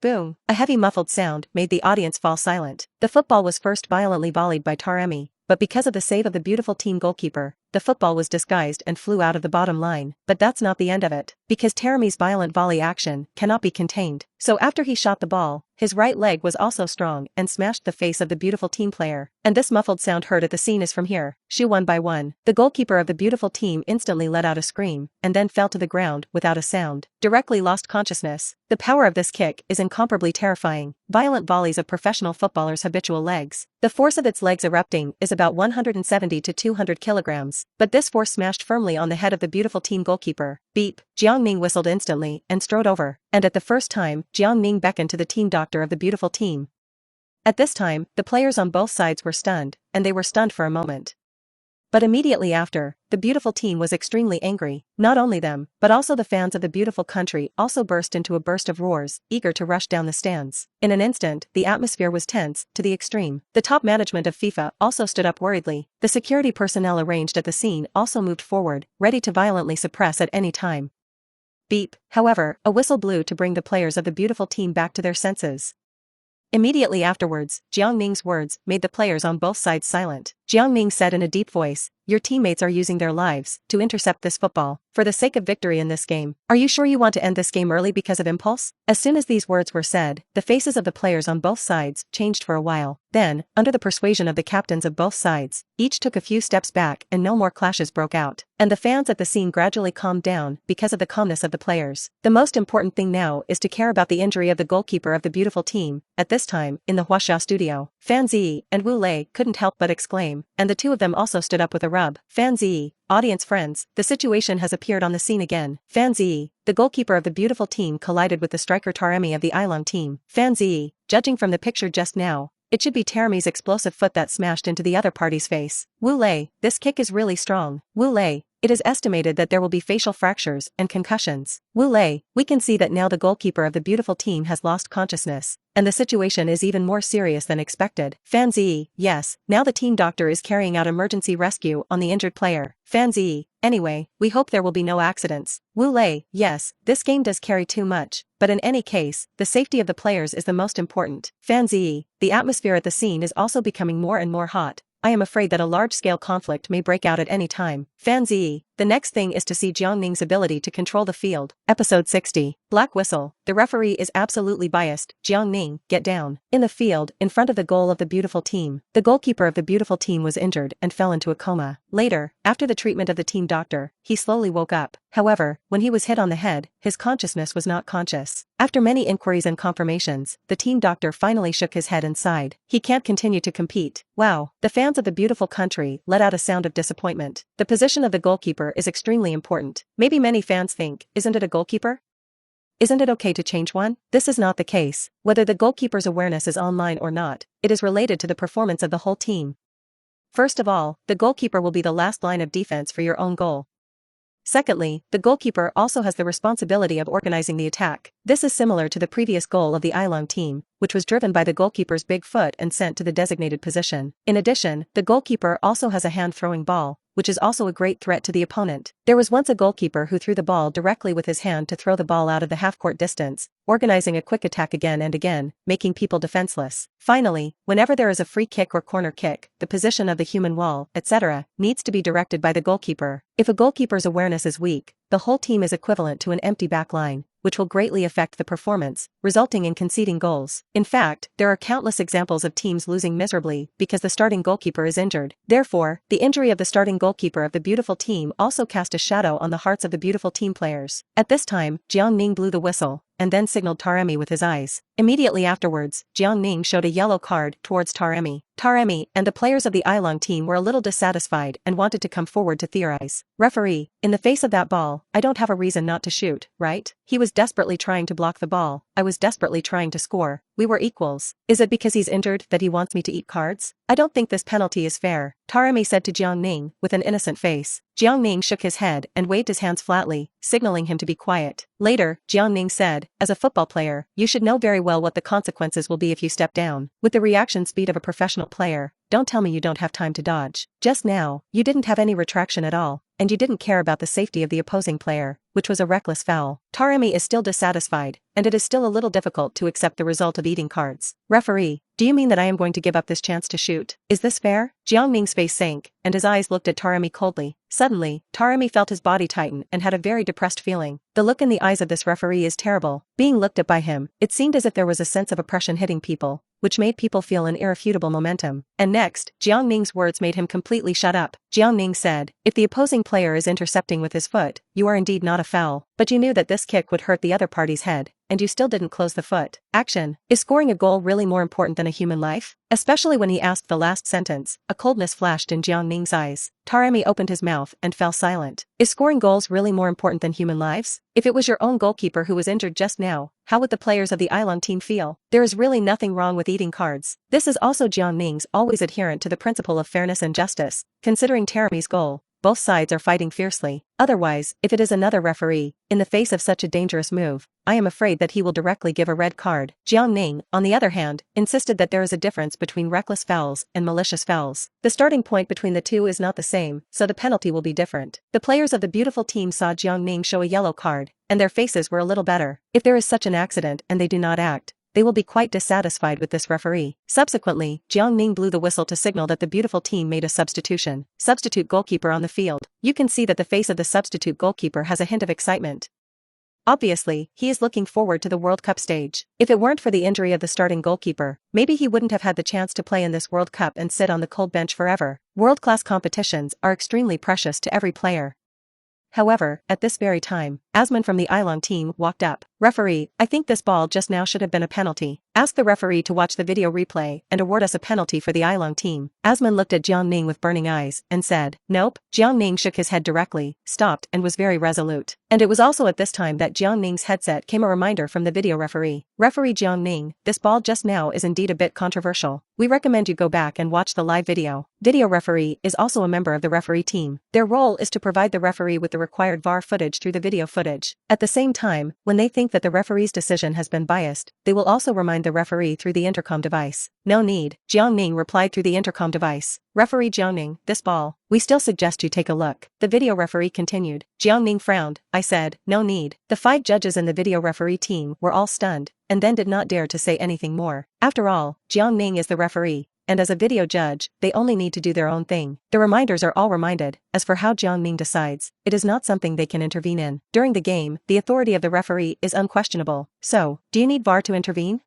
Boom! A heavy muffled sound made the audience fall silent. The football was first violently volleyed by Taremi, but because of the save of the beautiful team goalkeeper, the football was disguised and flew out of the bottom line. But that's not the end of it, because Taremi's violent volley action cannot be contained. So after he shot the ball, his right leg was also strong and smashed the face of the beautiful team player. And this muffled sound heard at the scene is from here. Shoe one by one. The goalkeeper of the beautiful team instantly let out a scream, and then fell to the ground without a sound. Directly lost consciousness. The power of this kick is incomparably terrifying. Violent volleys of professional footballers' habitual legs. The force of its legs erupting is about 170 to 200 kilograms, but this force smashed firmly on the head of the beautiful team goalkeeper. Beep. Jiang Ning whistled instantly and strode over, and at the first time, Jiang Ning beckoned to the team doctor of the beautiful team. At this time, the players on both sides were stunned, and they were stunned for a moment. But immediately after, the beautiful team was extremely angry. Not only them, but also the fans of the beautiful country also burst into a burst of roars, eager to rush down the stands. In an instant, the atmosphere was tense to the extreme. The top management of FIFA also stood up worriedly. The security personnel arranged at the scene also moved forward, ready to violently suppress at any time. Beep. However, a whistle blew to bring the players of the beautiful team back to their senses. Immediately afterwards, Jiang Ning's words made the players on both sides silent. Jiang Ning said in a deep voice, "Your teammates are using their lives to intercept this football. For the sake of victory in this game, are you sure you want to end this game early because of impulse?" As soon as these words were said, the faces of the players on both sides changed for a while. Then, under the persuasion of the captains of both sides, each took a few steps back and no more clashes broke out. And the fans at the scene gradually calmed down because of the calmness of the players. The most important thing now is to care about the injury of the goalkeeper of the beautiful team. At this time, in the Huaxia studio, Fan Ziyi and Wu Lei couldn't help but exclaim, and the two of them also stood up with a rub. Fan Ziyi, audience friends, the situation has appeared on the scene again. Fan Ziyi, the goalkeeper of the beautiful team collided with the striker Taremi of the Unyielding team. Fan Ziyi, judging from the picture just now, it should be Taremi's explosive foot that smashed into the other party's face. Wu Lei, this kick is really strong. Wu Lei, It is estimated that there will be facial fractures and concussions. Wu Lei, we can see that now the goalkeeper of the beautiful team has lost consciousness, and the situation is even more serious than expected. Fan Zi, yes, now the team doctor is carrying out emergency rescue on the injured player. Fan Zi, anyway, we hope there will be no accidents. Wu Lei, yes, this game does carry too much, but in any case, the safety of the players is the most important. Fan Zi, the atmosphere at the scene is also becoming more and more hot. I am afraid that a large-scale conflict may break out at any time. Fan Zi, the next thing is to see Jiang Ning's ability to control the field. Episode 60. Black Whistle. The referee is absolutely biased. Jiang Ning, get down. In the field, in front of the goal of the beautiful team, the goalkeeper of the beautiful team was injured and fell into a coma. Later, after the treatment of the team doctor, he slowly woke up. However, when he was hit on the head, his consciousness was not conscious. After many inquiries and confirmations, the team doctor finally shook his head and sighed. He can't continue to compete. Wow. The fans of the beautiful country let out a sound of disappointment. The position of the goalkeeper is extremely important. Maybe many fans think, isn't it a goalkeeper? Isn't it okay to change one? This is not the case. Whether the goalkeeper's awareness is online or not, it is related to the performance of the whole team. First of all, the goalkeeper will be the last line of defense for your own goal. Secondly, the goalkeeper also has the responsibility of organizing the attack. This is similar to the previous goal of the Unyielding team, which was driven by the goalkeeper's big foot and sent to the designated position. In addition, the goalkeeper also has a hand-throwing ball, which is also a great threat to the opponent. There was once a goalkeeper who threw the ball directly with his hand to throw the ball out of the half-court distance, organizing a quick attack again and again, making people defenseless. Finally, whenever there is a free kick or corner kick, the position of the human wall, etc., needs to be directed by the goalkeeper. If a goalkeeper's awareness is weak, the whole team is equivalent to an empty back line, which will greatly affect the performance, resulting in conceding goals. In fact, there are countless examples of teams losing miserably because the starting goalkeeper is injured. Therefore, the injury of the starting goalkeeper of the beautiful team also cast a shadow on the hearts of the beautiful team players. At this time, Jiang Ning blew the whistle, and then signaled Taremi with his eyes. Immediately afterwards, Jiang Ning showed a yellow card towards Taremi. Taremi and the players of the Unyielding team were a little dissatisfied and wanted to come forward to theorize. Referee, in the face of that ball, I don't have a reason not to shoot, right? He was desperately trying to block the ball. I was desperately trying to score. We were equals. Is it because he's injured that he wants me to eat cards? I don't think this penalty is fair, Taremi said to Jiang Ning with an innocent face. Jiang Ning shook his head and waved his hands flatly, signaling him to be quiet. Later, Jiang Ning said, as a football player, you should know very well what the consequences will be if you step down. With the reaction speed of a professional player, don't tell me you don't have time to dodge. Just now, you didn't have any retraction at all, and you didn't care about the safety of the opposing player, which was a reckless foul. Taremi is still dissatisfied, and it is still a little difficult to accept the result of eating cards. Referee, do you mean that I am going to give up this chance to shoot? Is this fair? Jiang Ning's face sank, and his eyes looked at Taremi coldly. Suddenly, Taremi felt his body tighten and had a very depressed feeling. The look in the eyes of this referee is terrible. Being looked at by him, it seemed as if there was a sense of oppression hitting people, which made people feel an irrefutable momentum. And next, Jiang Ning's words made him completely shut up. Jiang Ning said, if the opposing player is intercepting with his foot, you are indeed not a foul, but you knew that this kick would hurt the other party's head, and you still didn't close the foot. Action. Is scoring a goal really more important than a human life? Especially when he asked the last sentence, a coldness flashed in Jiang Ning's eyes. Taremi opened his mouth and fell silent. Is scoring goals really more important than human lives? If it was your own goalkeeper who was injured just now, how would the players of the Unyielding team feel? There is really nothing wrong with eating cards. This is also Jiang Ning's always adherent to the principle of fairness and justice. Considering Taremi's goal, both sides are fighting fiercely. Otherwise, if it is another referee, in the face of such a dangerous move, I am afraid that he will directly give a red card. Jiang Ning, on the other hand, insisted that there is a difference between reckless fouls and malicious fouls. The starting point between the two is not the same, so the penalty will be different. The players of the beautiful team saw Jiang Ning show a yellow card, and their faces were a little better. If there is such an accident and they do not act, they will be quite dissatisfied with this referee. Subsequently, Jiang Ning blew the whistle to signal that the beautiful team made a substitution. Substitute goalkeeper on the field. You can see that the face of the substitute goalkeeper has a hint of excitement. Obviously, he is looking forward to the World Cup stage. If it weren't for the injury of the starting goalkeeper, maybe he wouldn't have had the chance to play in this World Cup and sit on the cold bench forever. World-class competitions are extremely precious to every player. However, at this very time, Asman from the Ilong team walked up. "Referee, I think this ball just now should have been a penalty. Ask the referee to watch the video replay and award us a penalty for the Ilong team." Asman looked at Jiang Ning with burning eyes and said, "Nope." Jiang Ning shook his head directly, stopped and was very resolute. And it was also at this time that Jiang Ning's headset came a reminder from the video referee. "Referee Jiang Ning, this ball just now is indeed a bit controversial. We recommend you go back and watch the live video." Video referee is also a member of the referee team. Their role is to provide the referee with the required VAR footage through the video footage. At the same time, when they think that the referee's decision has been biased, they will also remind the referee through the intercom device. "No need," Jiang Ning replied through the intercom device. "Referee Jiang Ning, this ball, we still suggest you take a look." The video referee continued. Jiang Ning frowned. "I said, no need." The 5 judges in the video referee team were all stunned, and then did not dare to say anything more. After all, Jiang Ning is the referee, and as a video judge, they only need to do their own thing. The reminders are all reminded. As for how Jiang Ning decides, it is not something they can intervene in. During the game, the authority of the referee is unquestionable. So, do you need VAR to intervene?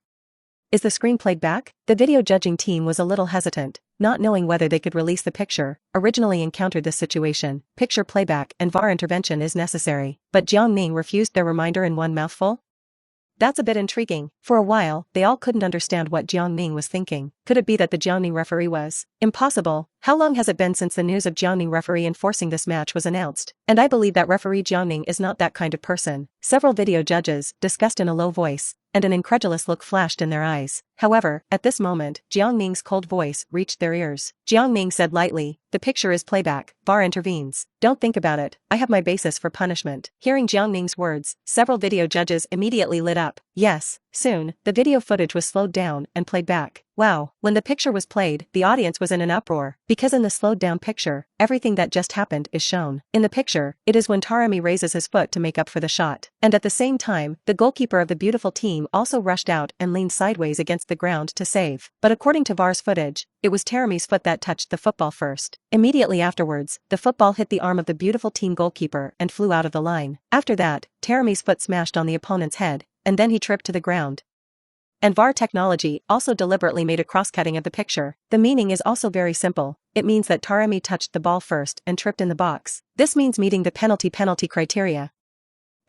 Is the screen played back? The video judging team was a little hesitant, not knowing whether they could release the picture. Originally encountered this situation, picture playback and VAR intervention is necessary. But Jiang Ning refused their reminder in one mouthful? That's a bit intriguing. For a while, they all couldn't understand what Jiang Ning was thinking. Could it be that the Jiang Ning referee was impossible? How long has it been since the news of Jiang Ning referee enforcing this match was announced? And I believe that referee Jiang Ning is not that kind of person. Several video judges discussed in a low voice, and an incredulous look flashed in their eyes. However, at this moment, Jiang Ning's cold voice reached their ears. Jiang Ning said lightly, "The picture is playback, VAR intervenes. Don't think about it, I have my basis for punishment." Hearing Jiang Ning's words, several video judges immediately lit up. Yes, soon, the video footage was slowed down and played back. Wow, when the picture was played, the audience was in an uproar, because in the slowed down picture, everything that just happened is shown. In the picture, it is when Taremi raises his foot to make up for the shot. And at the same time, the goalkeeper of the beautiful team also rushed out and leaned sideways against the ground to save. But according to VAR's footage, it was Taremi's foot that touched the football first. Immediately afterwards, the football hit the arm of the beautiful team goalkeeper and flew out of the line. After that, Taremi's foot smashed on the opponent's head, and then he tripped to the ground. And VAR technology also deliberately made a cross-cutting of the picture. The meaning is also very simple. It means that Taremi touched the ball first and tripped in the box. This means meeting the penalty criteria.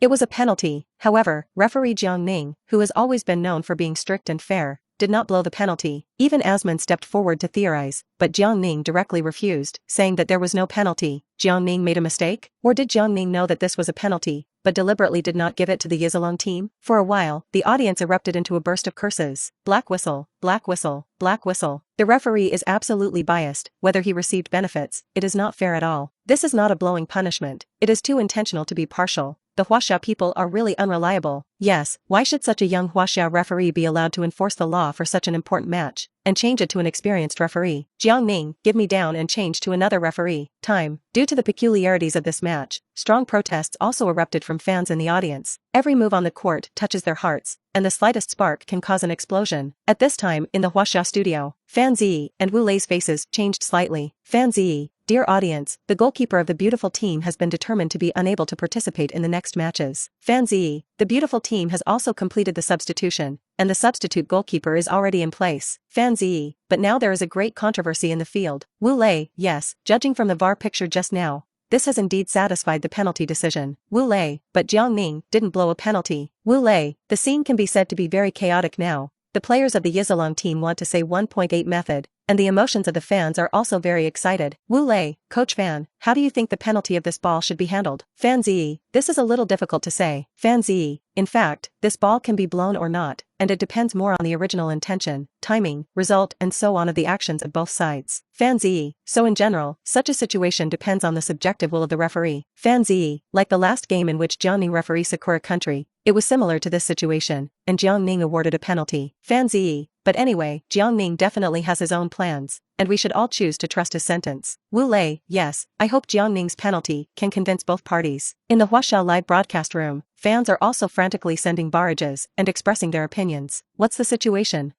It was a penalty. However, referee Jiang Ning, who has always been known for being strict and fair, did not blow the penalty. Even Asman stepped forward to theorize, but Jiang Ning directly refused, saying that there was no penalty. Jiang Ning made a mistake? Or did Jiang Ning know that this was a penalty, but deliberately did not give it to the Unyielding team? For a while, the audience erupted into a burst of curses. Black whistle, black whistle, black whistle. The referee is absolutely biased. Whether he received benefits, it is not fair at all. This is not a blowing punishment. It is too intentional to be partial. The Huaxia people are really unreliable. Yes, why should such a young Huaxia referee be allowed to enforce the law for such an important match, and change it to an experienced referee? Jiang Ning, give me down and change to another referee. Time. Due to the peculiarities of this match, strong protests also erupted from fans in the audience. Every move on the court touches their hearts, and the slightest spark can cause an explosion. At this time, in the Huaxia studio, Fan Ziyi and Wu Lei's faces changed slightly. Fan Ziyi, dear audience, the goalkeeper of the beautiful team has been determined to be unable to participate in the next matches. Fan Ziyi, the beautiful team has also completed the substitution, and the substitute goalkeeper is already in place. Fan Ziyi, but now there is a great controversy in the field. Wu Lei, yes, judging from the VAR picture just now, this has indeed satisfied the penalty decision. Wu Lei, but Jiang Ning didn't blow a penalty. Wu Lei, the scene can be said to be very chaotic now. The players of the Unyielding team want to say 1.8 method, and the emotions of the fans are also very excited. Wu Lei, Coach Fan, how do you think the penalty of this ball should be handled? Fan Ziyi, this is a little difficult to say. Fan Ziyi, in fact, this ball can be blown or not, and it depends more on the original intention, timing, result and so on of the actions of both sides. Fan Ziyi, so in general, such a situation depends on the subjective will of the referee. Fan Ziyi, like the last game in which Jiang Ning referee Sakura Country, it was similar to this situation, and Jiang Ning awarded a penalty. Fan Ziyi, but anyway, Jiang Ning definitely has his own plans, and we should all choose to trust his sentence. Wu Lei, yes, I hope Jiang Ning's penalty can convince both parties. In the Huaxia live broadcast room, fans are also frantically sending barrages and expressing their opinions. What's the situation?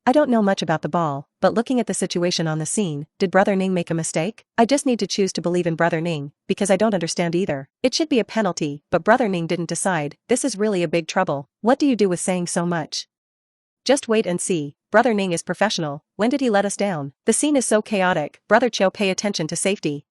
I don't know much about the ball, but looking at the situation on the scene, did Brother Ning make a mistake? I just need to choose to believe in Brother Ning, because I don't understand either. It should be a penalty, but Brother Ning didn't decide. This is really a big trouble. What do you do with saying so much? Just wait and see. Brother Ning is professional. When did he let us down? The scene is so chaotic. Brother Cho, pay attention to safety.